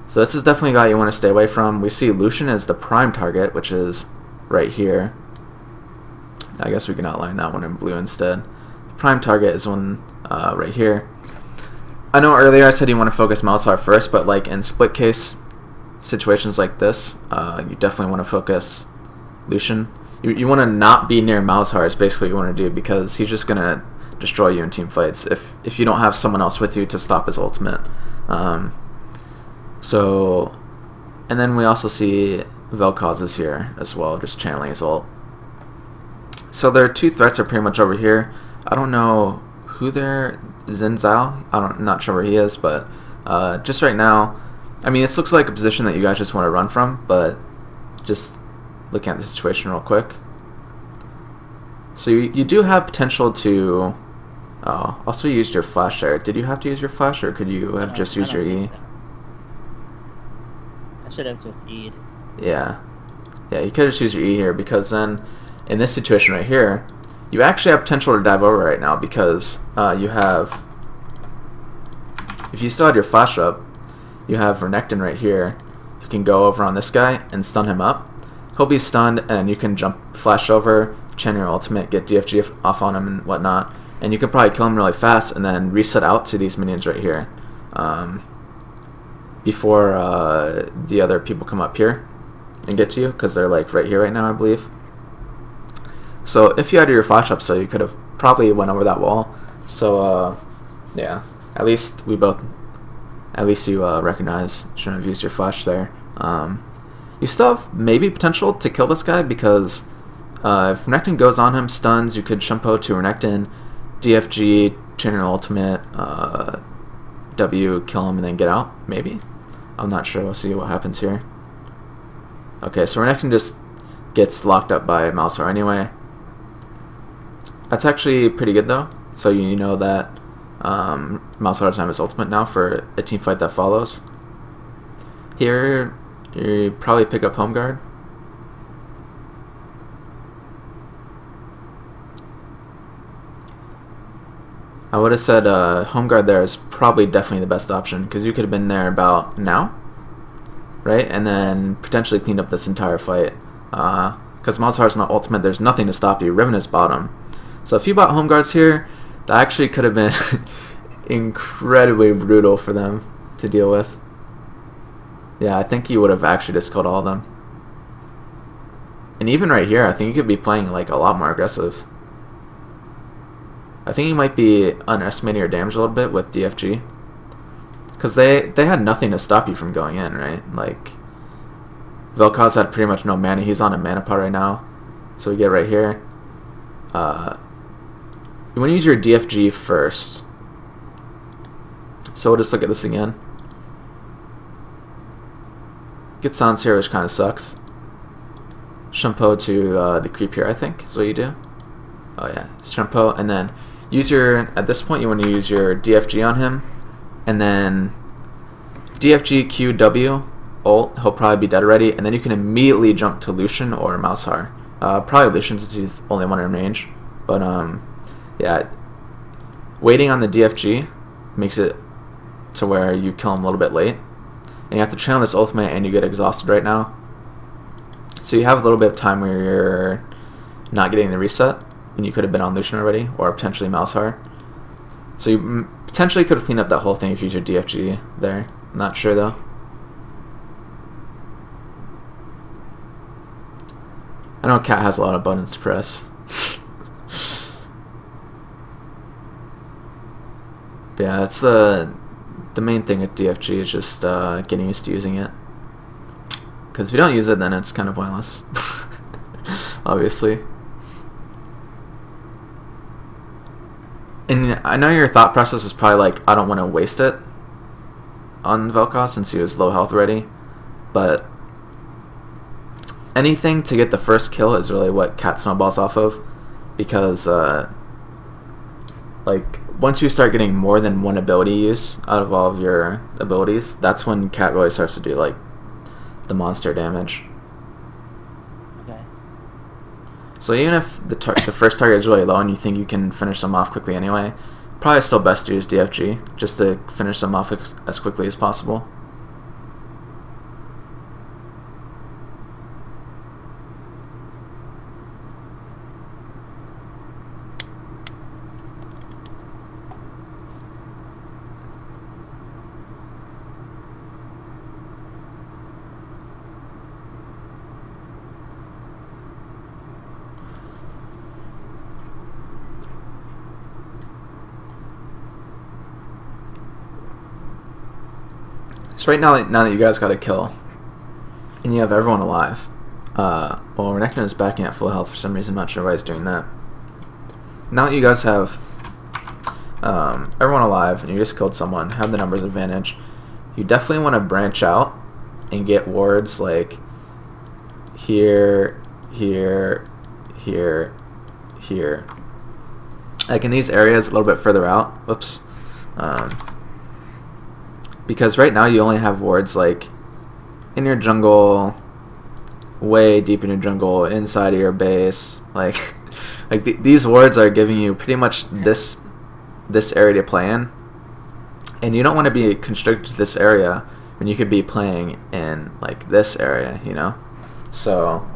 Speaker 1: So this is definitely a guy you want to stay away from. We see Lucian as the prime target, which is right here. I guess we can outline that one in blue instead. Prime target is one right here. I know earlier I said you want to focus Malzahar first, but like in split case situations like this, you definitely want to focus Lucian. You want to not be near Malzahar is basically what you want to do, because he's just going to destroy you in team fights if you don't have someone else with you to stop his ultimate. So, and then we also see Vel'Koz is here as well, just channeling his ult. So their two threats are pretty much over here. I don't know who they're. Xin Zhao? I'm not sure where he is, but just right now, I mean, this looks like a position that you guys just want to run from, but just looking at the situation real quick. So you do have potential to also use your flash there. Did you have to use your flash, or could you have just used your E?
Speaker 2: So. I should have just E'd.
Speaker 1: Yeah, you could just use your E here, because then in this situation right here, you actually have potential to dive over right now, because you have, if you still had your flash up, you have Renekton right here. You can go over on this guy and stun him up. He'll be stunned, and you can jump, flash over, channel your ultimate, get DFG off on him and whatnot, and you can probably kill him really fast and then reset out to these minions right here before the other people come up here and get to you, because they're like right here right now, I believe. So if you had your flash up, so you could have probably went over that wall. So yeah, at least you recognize shouldn't have used your flash there. You still have maybe potential to kill this guy, because if Renekton goes on him, stuns, you could Shumpo to Renekton, DFG, chain your ultimate, W, kill him, and then get out, maybe? I'm not sure, we'll see what happens here. Okay, so Renekton just gets locked up by Malzahar anyway. That's actually pretty good though, so you know that Malzahar doesn't have his ultimate now for a team fight that follows. Here, you probably pick up Home Guard. I would have said Home Guard there is probably definitely the best option, because you could have been there about now, right? And then potentially cleaned up this entire fight. Because Malzahar's not ultimate, there's nothing to stop you. Riven is bottom. So if you bought Home Guards here, that actually could have been incredibly brutal for them to deal with. Yeah, I think you would have actually just killed all of them. And even right here, I think you could be playing like a lot more aggressive. I think you might be underestimating your damage a little bit with DFG. Because they had nothing to stop you from going in, right? Like, Vel'Koz had pretty much no mana. He's on a mana pot right now. So we get right here. You want to use your DFG first. So we'll just look at this again. Get silence here, which kind of sucks. Shampoo to the creep here, I think, is what you do. Oh yeah, shampoo, and then use your, at this point you want to use your DFG on him, and then DFG QW ult, he'll probably be dead already, and then you can immediately jump to Lucian or Mousehar. Probably Lucian since he's the only one in range, but yeah, waiting on the DFG makes it to where you kill him a little bit late, and you have to channel this ultimate and you get exhausted right now. So you have a little bit of time where you're not getting the reset, and you could have been on Lucian already, or potentially Mousehar. So you potentially could have cleaned up that whole thing if you used your DFG there. I'm not sure though. I know Cat has a lot of buttons to press. But yeah, that's the main thing with DFG is just getting used to using it. Because if you don't use it, then it's kind of pointless. Obviously. And I know your thought process was probably like, I don't want to waste it on Vel'Koz since he was low health already. But anything to get the first kill is really what Cat snowballs off of. Because like once you start getting more than one ability use out of all of your abilities, that's when Cat really starts to do like the monster damage.
Speaker 2: Okay.
Speaker 1: So even if the first target is really low and you think you can finish them off quickly anyway, probably still best to use DFG just to finish them off as quickly as possible. So right now that you guys got a kill, and you have everyone alive, well, Renekton is backing at full health for some reason. I'm not sure why he's doing that. Now that you guys have everyone alive, and you just killed someone, have the numbers advantage, you definitely want to branch out and get wards like here, here, here, here. Like in these areas a little bit further out. Whoops. Because right now you only have wards like in your jungle, way deep in your jungle, inside of your base. Like these wards are giving you pretty much this area to play in, and you don't want to be constricted to this area when you could be playing in like this area, you know. So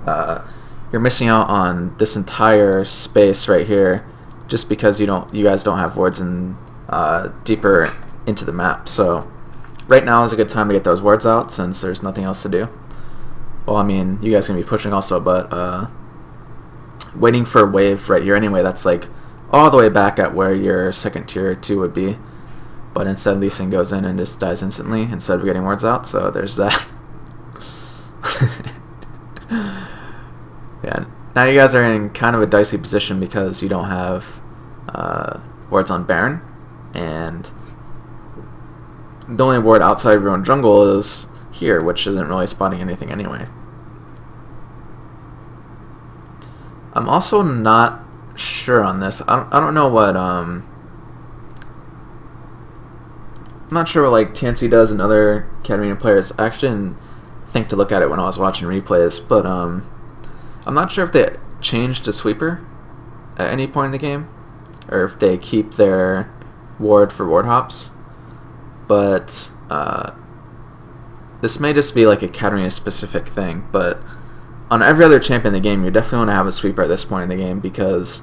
Speaker 1: you're missing out on this entire space right here just because you guys don't have wards in deeper into the map. So right now is a good time to get those wards out since there's nothing else to do. Well, I mean, you guys can be pushing also, but waiting for a wave right here anyway, that's like all the way back at where your second tier 2 would be. But instead Lee Sin goes in and just dies instantly instead of getting wards out, so there's that. Yeah, now you guys are in kind of a dicey position because you don't have wards on Baron, and the only ward outside of your own jungle is here, which isn't really spotting anything anyway. I'm also not sure on this. I don't know what I'm not sure what like TNC does and other Katarina players. I actually didn't think to look at it when I was watching replays, but I'm not sure if they changed a sweeper at any point in the game, or if they keep their ward for ward hops. But this may just be like a Katarina specific thing, but on every other champion in the game you definitely want to have a sweeper at this point in the game because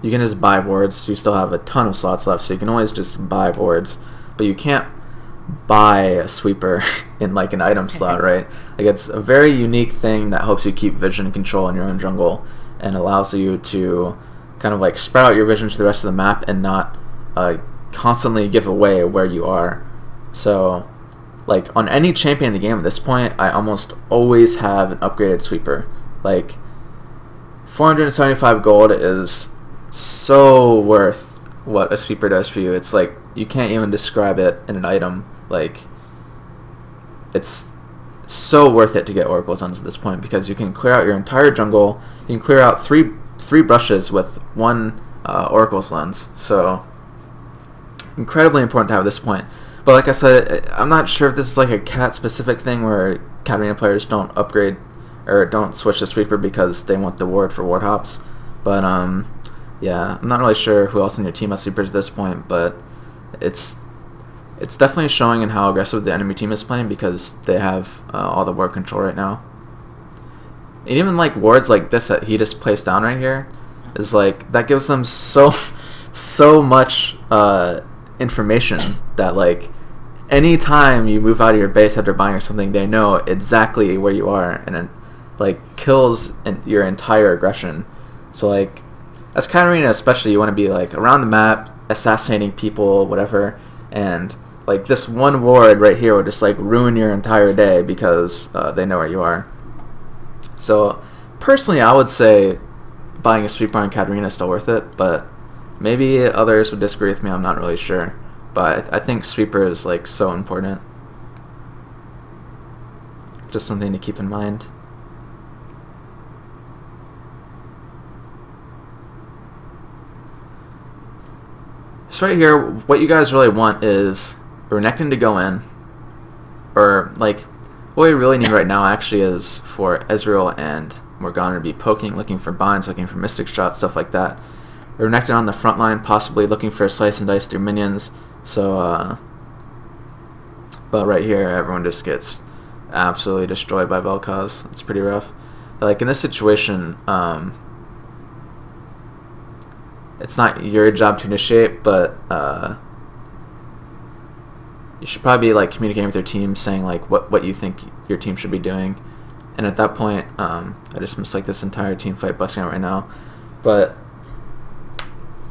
Speaker 1: you can just buy wards. You still have a ton of slots left, so you can always just buy wards, but you can't buy a sweeper in like an item slot, right? Like it's a very unique thing that helps you keep vision control in your own jungle and allows you to kind of like spread out your vision to the rest of the map and not constantly give away where you are. So, like, on any champion in the game at this point, I almost always have an upgraded sweeper. Like, 475 gold is so worth what a sweeper does for you. It's like, you can't even describe it in an item. Like, it's so worth it to get Oracle Suns at this point, because you can clear out your entire jungle. You can clear out three brushes with one Oracle's Lens. So, incredibly important to have at this point. But like I said, I'm not sure if this is like a cat specific thing where Katarina players don't upgrade or don't switch to sweeper because they want the ward for ward hops. But yeah, I'm not really sure who else in your team has sweepers at this point, but it's definitely showing in how aggressive the enemy team is playing, because they have all the ward control right now. And even like wards like this that he just placed down right here is like, that gives them so much information that like anytime you move out of your base after buying or something, they know exactly where you are, and it like kills your entire aggression. So like, as Katarina especially, you want to be like around the map, assassinating people, whatever, and like this one ward right here will just like ruin your entire day because they know where you are. So personally, I would say buying a sweeper on Katarina is still worth it, but maybe others would disagree with me. I'm not really sure, but I think sweeper is like so important. Just something to keep in mind. So right here, what you guys really want is Renekton to go in, or like, what we really need right now actually is for Ezreal and Morgana to be poking, looking for binds, looking for mystic shots, stuff like that. Renekton on the front line, possibly looking for a slice and dice through minions. So, but right here, everyone just gets absolutely destroyed by Vel'Koz. It's pretty rough. Like in this situation, it's not your job to initiate, but you should probably be like communicating with your team, saying like what you think your team should be doing. And at that point, I just missed like this entire team fight busting out right now. But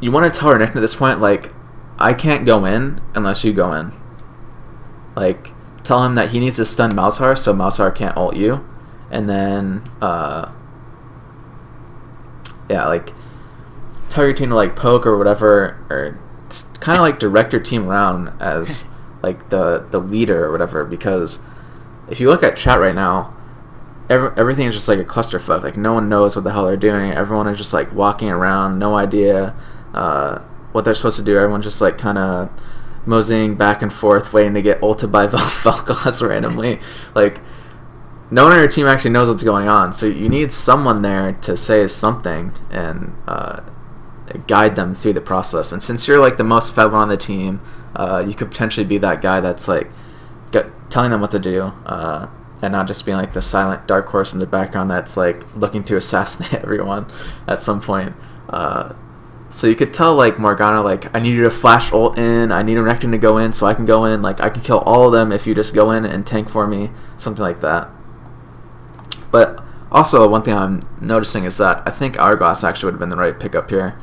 Speaker 1: you want to tell Renekton at this point, like, I can't go in unless you go in. Like, tell him that he needs to stun Malzahar so Malzahar can't ult you. And then, yeah, like, tell your team to like poke or whatever, or kind of like direct your team around as like the leader or whatever, because if you look at chat right now, everything is just like a clusterfuck. Like, no one knows what the hell they're doing. Everyone is just like walking around, no idea what they're supposed to do. Everyone's just like kind of moseying back and forth, waiting to get ulted by Vel'Koz randomly. Like, no one on your team actually knows what's going on, so you need someone there to say something and guide them through the process. And since you're like the most fed one on the team, you could potentially be that guy that's like telling them what to do, and not just being like the silent dark horse in the background that's like looking to assassinate everyone at some point. So you could tell like Morgana, like, I need you to flash ult in, I need Renekton to go in so I can go in, like I can kill all of them if you just go in and tank for me, something like that. But also, one thing I'm noticing is that I think Hourglass actually would have been the right pickup here,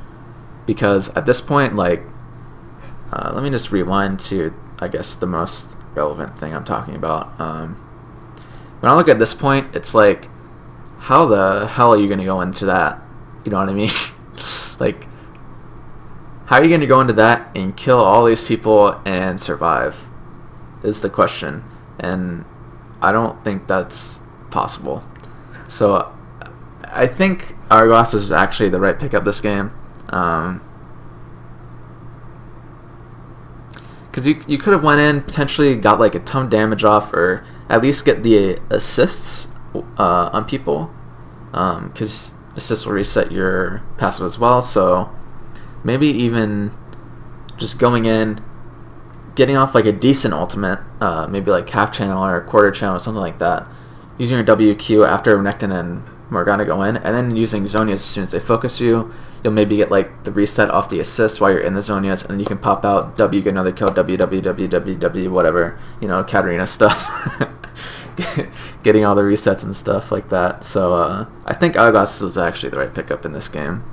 Speaker 1: because at this point, like, let me just rewind to, I guess, the most relevant thing I'm talking about. When I look at this point, it's like, how the hell are you going to go into that? You know what I mean? Like, how are you going to go into that and kill all these people and survive is the question. And I don't think that's possible. So I think Hourglass is actually the right pickup this game. Because you could have went in, potentially got like a ton of damage off, or at least get the assists on people, because assists will reset your passive as well. So maybe even just going in, getting off like a decent ultimate, maybe like half channel or quarter channel or something like that, using your WQ after Renekton and Morgana go in, and then using Zonias as soon as they focus you. You'll maybe get like the reset off the assist while you're in the Zonias, and then you can pop out W, get another kill, W, whatever, you know, Katarina stuff. Getting all the resets and stuff like that. So I think Hourglass was actually the right pickup in this game.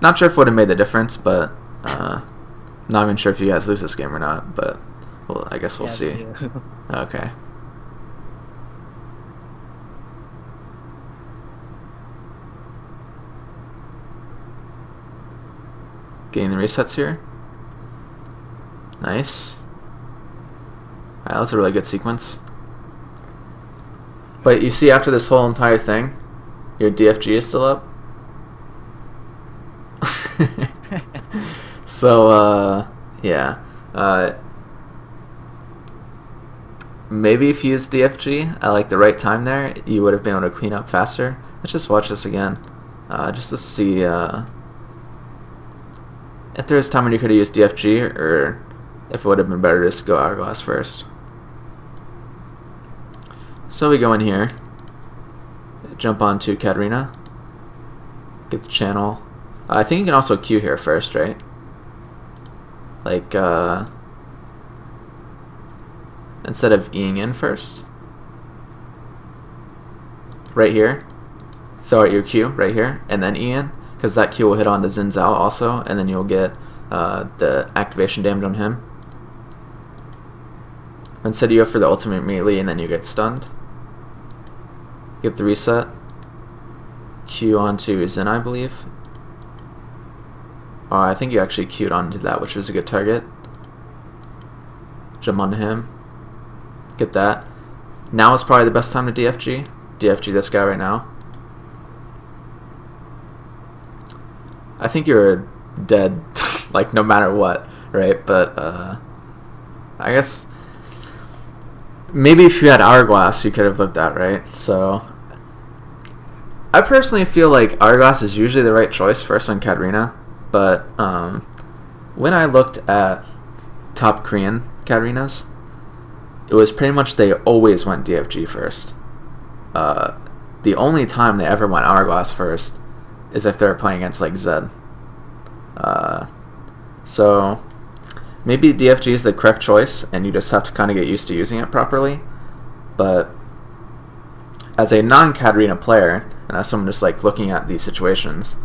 Speaker 1: Not sure if it would have made the difference, but Not even sure if you guys lose this game or not, but well, I guess we'll see. Okay. Getting the resets here. Nice. That was a really good sequence. But you see, after this whole entire thing, your DFG is still up. So, yeah. Maybe if you used DFG at like the right time there, you would have been able to clean up faster. Let's just watch this again, just to see if there was time when you could have used DFG, or if it would have been better to just go Hourglass first. So we go in here, jump onto Katarina, get the channel. I think you can also Q here first, right? Like, instead of Eing in first. Right here. Throw out your Q right here, and then E in, because that Q will hit on the Xin Zhao also, and then you'll get the activation damage on him. Instead you go for the ultimate immediately, and then you get stunned. Get the reset. Q onto Xin, I believe. Oh, I think you actually queued onto that, which was a good target. Jump onto him. Get that. Now is probably the best time to DFG. DFG this guy right now. I think you're dead, like, no matter what, right? But, I guess maybe if you had Hourglass, you could have lived that, right? So, I personally feel like Hourglass is usually the right choice first on Katarina. But when I looked at top Korean Katarinas, it was pretty much they always went DFG first. The only time they ever went Hourglass first is if they're playing against like Zed. So maybe DFG is the correct choice, and you just have to kind of get used to using it properly. But as a non-Katarina player, and as someone just like looking at these situations,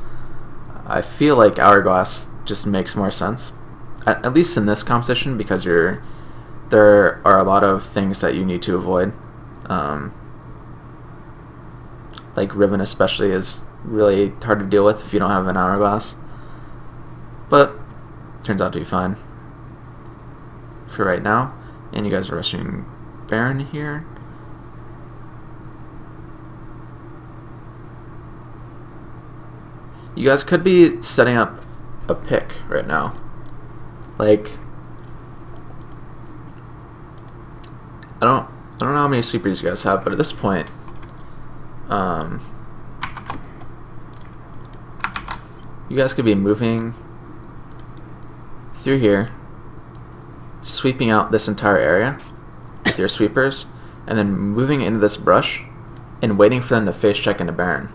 Speaker 1: I feel like Hourglass just makes more sense, at least in this composition, because there are a lot of things that you need to avoid. Like Riven especially is really hard to deal with if you don't have an Hourglass, but turns out to be fine for right now. And you guys are rushing Baron here. You guys could be setting up a pick right now. Like, I don't know how many sweepers you guys have, but at this point, you guys could be moving through here, sweeping out this entire area with your sweepers, and then moving into this brush and waiting for them to face check into Baron.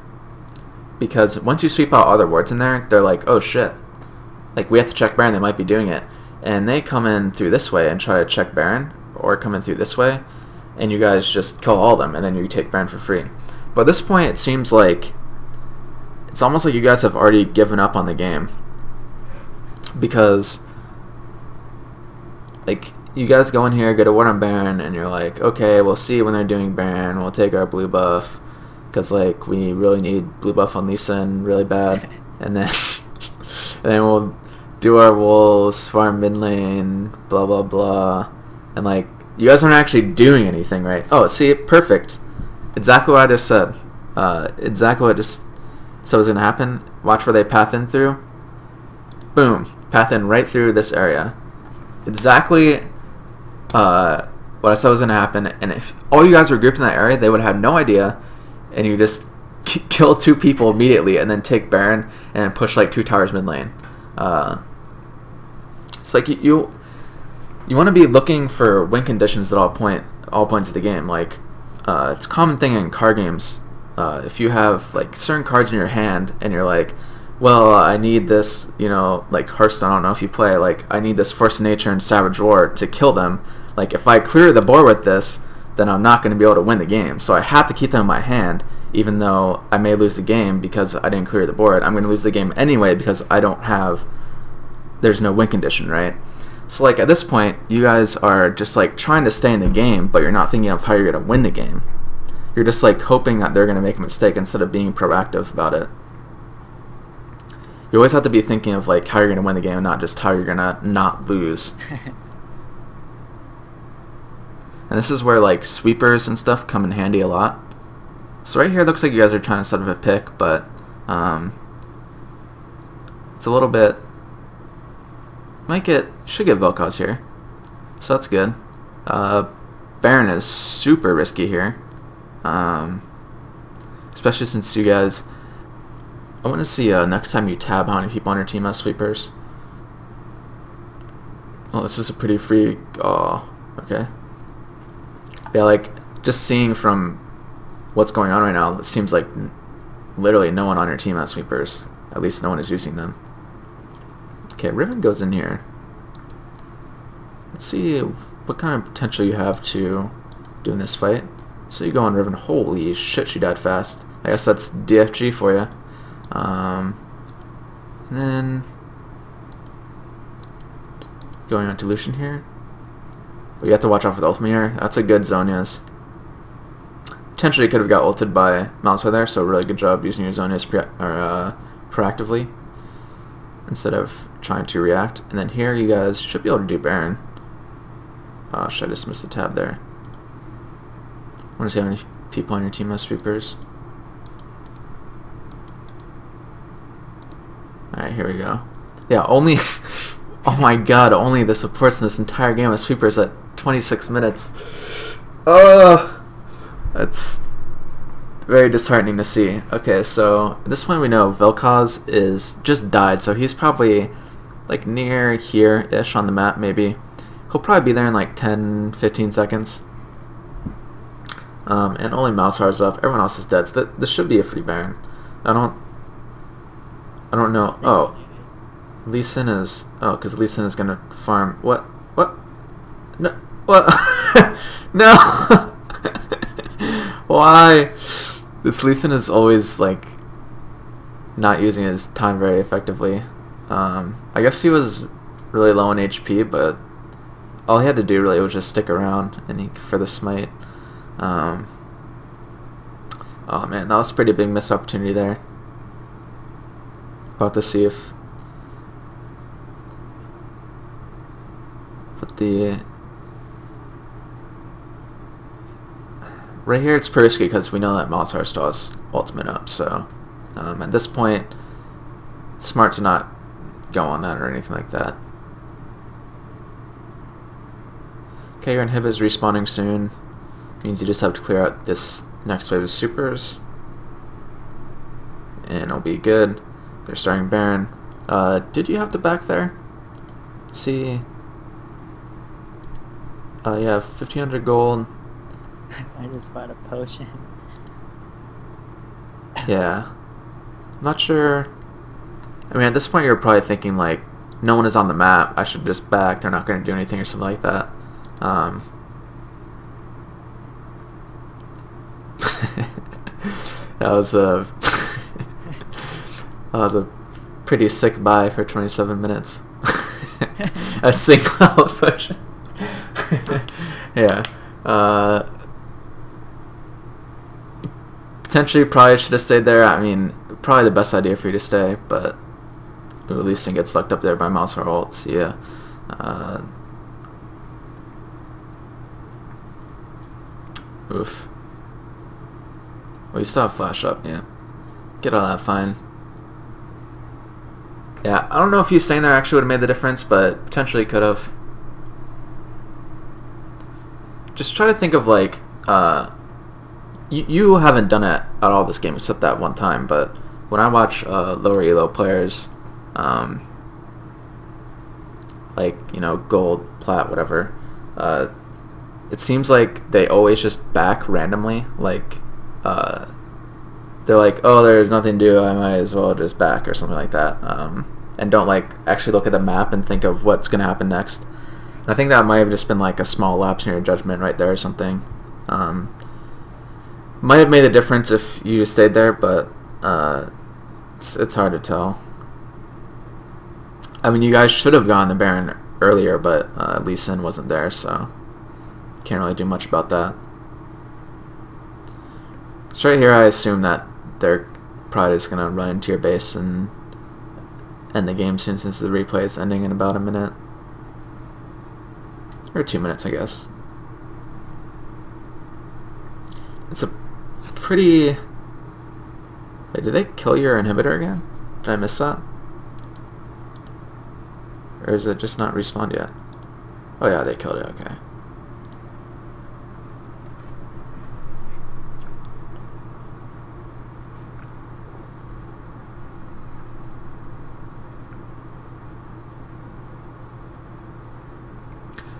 Speaker 1: Because once you sweep out other wards in there, they're like, oh shit, like we have to check Baron, they might be doing it. And they come in through this way and try to check Baron, or come in through this way, and you guys just kill all of them, and then you take Baron for free. But at this point, it seems like, it's almost like you guys have already given up on the game. Because, like, you guys go in here, get a ward on Baron, and you're like, okay, we'll see when they're doing Baron, we'll take our blue buff, because like we really need blue buff on Lee Sin really bad, and then we'll do our wolves, farm mid lane, blah blah blah, and like you guys aren't actually doing anything, right? Oh, see, perfect, exactly what I just said, exactly what I just said was gonna happen. Watch where they path in through. Boom, path in right through this area. Exactly what I said was gonna happen, and if all you guys were grouped in that area, they would have no idea. And you just kill 2 people immediately, and then take Baron and push like 2 towers mid lane. It's like you want to be looking for win conditions at all points of the game. Like it's a common thing in card games. If you have like certain cards in your hand, and you're like, well, I need this, you know, like Hearthstone. I don't know if you play. Like, I need this Force of Nature and Savage War to kill them. Like, if I clear the board with this, then I'm not going to be able to win the game. So I have to keep them in my hand, even though I may lose the game because I didn't clear the board. I'm going to lose the game anyway because I don't have there's no win condition, right? So like at this point, you guys are just like trying to stay in the game, but you're not thinking of how you're gonna win the game. You're just like hoping that they're gonna make a mistake instead of being proactive about it. You always have to be thinking of like how you're gonna win the game, and not just how you're gonna not lose. And this is where like sweepers and stuff come in handy a lot. So right here, it looks like you guys are trying to set up a pick, but it's a little bit. Should get Vel'Koz here, so that's good. Baron is super risky here, especially since you guys. I want to see next time you tab how many people on your team has sweepers. Oh, this is a pretty free. Oh, okay. Yeah, like just seeing from what's going on right now, it seems like literally no one on your team has sweepers. At least no one is using them. Okay, Riven goes in here. Let's see what kind of potential you have to do in this fight. So you go on Riven. Holy shit, she died fast. I guess that's DFG for you. And then going on to Lucian here. But you have to watch out for the ultimate here. That's a good Zhonya's. Potentially could have got ulted by Malzahar there, so really good job using your Zhonya's proactively instead of trying to react. And then here you guys should be able to do Baron. Should I just miss the tab there? I want to see how many people on your team have sweepers. Alright, here we go. Yeah, only... oh my god, only the supports in this entire game have sweepers at 26 minutes. That's very disheartening to see. Okay, so at this point we know Vel'Koz is just died, so he's probably like near here-ish on the map, maybe. He'll probably be there in like 10-15 seconds. And only Malzahar's up. Everyone else is dead, so this should be a free Baron. I don't know. Oh, Lee Sin is... oh, because Lee Sin is going to farm... What? No. What? No! Why? This Lee Sin is always, like, not using his time very effectively. I guess he was really low on HP, but all he had to do really was just stick around and for the smite. Oh man, that was a pretty big missed opportunity there. We'll have to see if... but the... right here it's pretty risky because we know that Malzahar still has ultimate up, so at this point it's smart to not go on that or anything like that. Okay, your inhib is respawning soon. Means you just have to clear out this next wave of supers. And it'll be good. They're starting Baron. Did you have to back there? Let's see. Yeah, 1500 gold.
Speaker 2: I just bought a potion.
Speaker 1: Yeah. Not sure. I mean, at this point you're probably thinking like, no one is on the map, I should just back, they're not going to do anything or something like that. That was a that was a pretty sick buy for 27 minutes. A single health potion. Yeah. Potentially probably should have stayed there. I mean, probably the best idea for you to stay, but at least didn't get sucked up there by Malzahar ult. See ya. Oof. Well, you still have flash up, yeah. Get all that fine. Yeah, I don't know if you staying there actually would have made the difference, but potentially could have. Just try to think of like, you haven't done it at all this game except that one time, but when I watch lower elo players, like, you know, gold, plat, whatever, it seems like they always just back randomly. Like, they're like, oh, there's nothing to do, I might as well just back or something like that, and don't like actually look at the map and think of what's gonna happen next. And I think that might have just been like a small lapse in your judgment right there or something. Might have made a difference if you stayed there, but it's hard to tell. I mean, you guys should have gone the Baron earlier, but Lee Sin wasn't there, so can't really do much about that. So right here, I assume that they're probably just gonna run into your base and end the game soon, since the replay is ending in about a minute or 2 minutes, I guess. It's a pretty... Wait, did they kill your inhibitor again? Did I miss that? Or is it just not respawned yet? Oh yeah, they killed it, okay.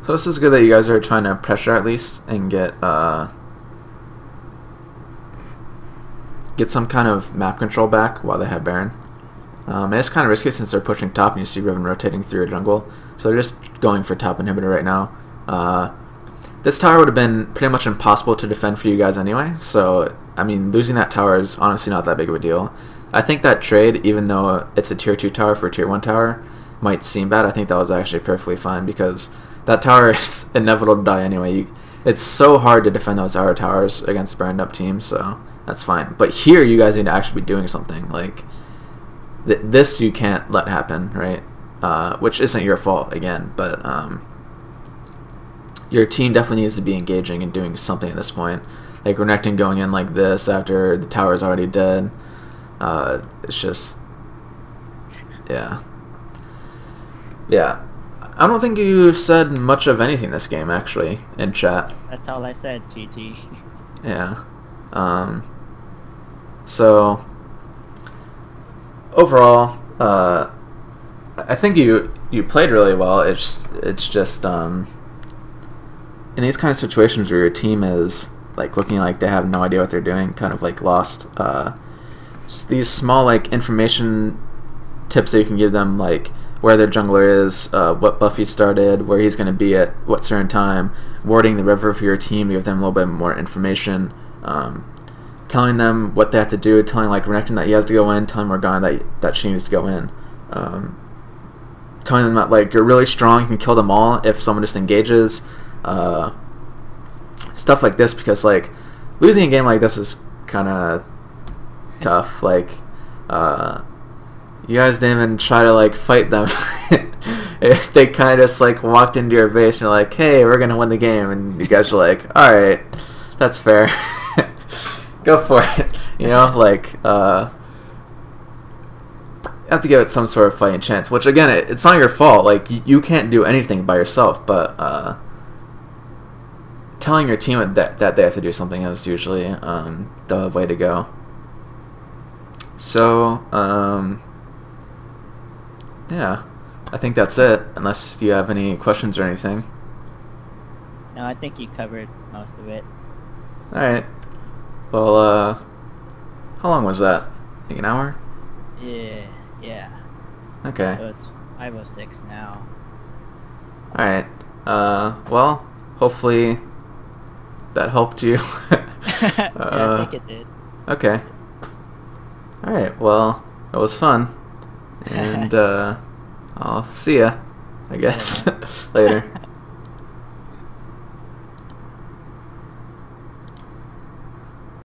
Speaker 1: So this is good that you guys are trying to pressure at least and get some kind of map control back while they have Baron. And it's kind of risky since they're pushing top and you see Riven rotating through your jungle. So they're just going for top inhibitor right now. This tower would have been pretty much impossible to defend for you guys anyway. So, I mean, losing that tower is honestly not that big of a deal. I think that trade, even though it's a tier 2 tower for a tier 1 tower, might seem bad. I think that was actually perfectly fine because that tower is inevitable to die anyway. It's so hard to defend those Aura towers against burned up teams, so that's fine. But here, you guys need to actually be doing something. Like, this you can't let happen, right? Which isn't your fault, again, but your team definitely needs to be engaging and doing something at this point. Like, Renekton going in like this after the tower is already dead. It's just... Yeah. Yeah. I don't think you said much of anything this game, actually, in chat.
Speaker 2: That's all I said, GG.
Speaker 1: Yeah. So, overall, I think you played really well. It's just in these kind of situations where your team is like looking like they have no idea what they're doing, kind of like lost. Just these small like information tips that you can give them, like where their jungler is, what buff he started, where he's going to be at what certain time, warding the river for your team to give them a little bit more information, telling them what they have to do, telling like Renekton that he has to go in, telling Morgana that she needs to go in, telling them that like you're really strong, you can kill them all if someone just engages, stuff like this, because like losing a game like this is kind of tough. Like you guys didn't even try to like fight them. They kind of just like walked into your base and you're like, hey, we're gonna win the game, and you guys are like, alright, that's fair. Go for it. You know, like you have to give it some sort of fighting chance, which again, it's not your fault. Like you can't do anything by yourself, but telling your team that they have to do something is usually the way to go. So yeah, I think that's it, unless you have any questions or anything.
Speaker 2: No, I think you covered most of it.
Speaker 1: Alright. Well, how long was that? Like an hour?
Speaker 2: Yeah.
Speaker 1: Okay.
Speaker 2: So it's 5:06 now.
Speaker 1: Alright. Well, hopefully that helped you.
Speaker 2: Yeah, I think it did.
Speaker 1: Okay. Alright, well, it was fun. And, I'll see ya, I guess, later.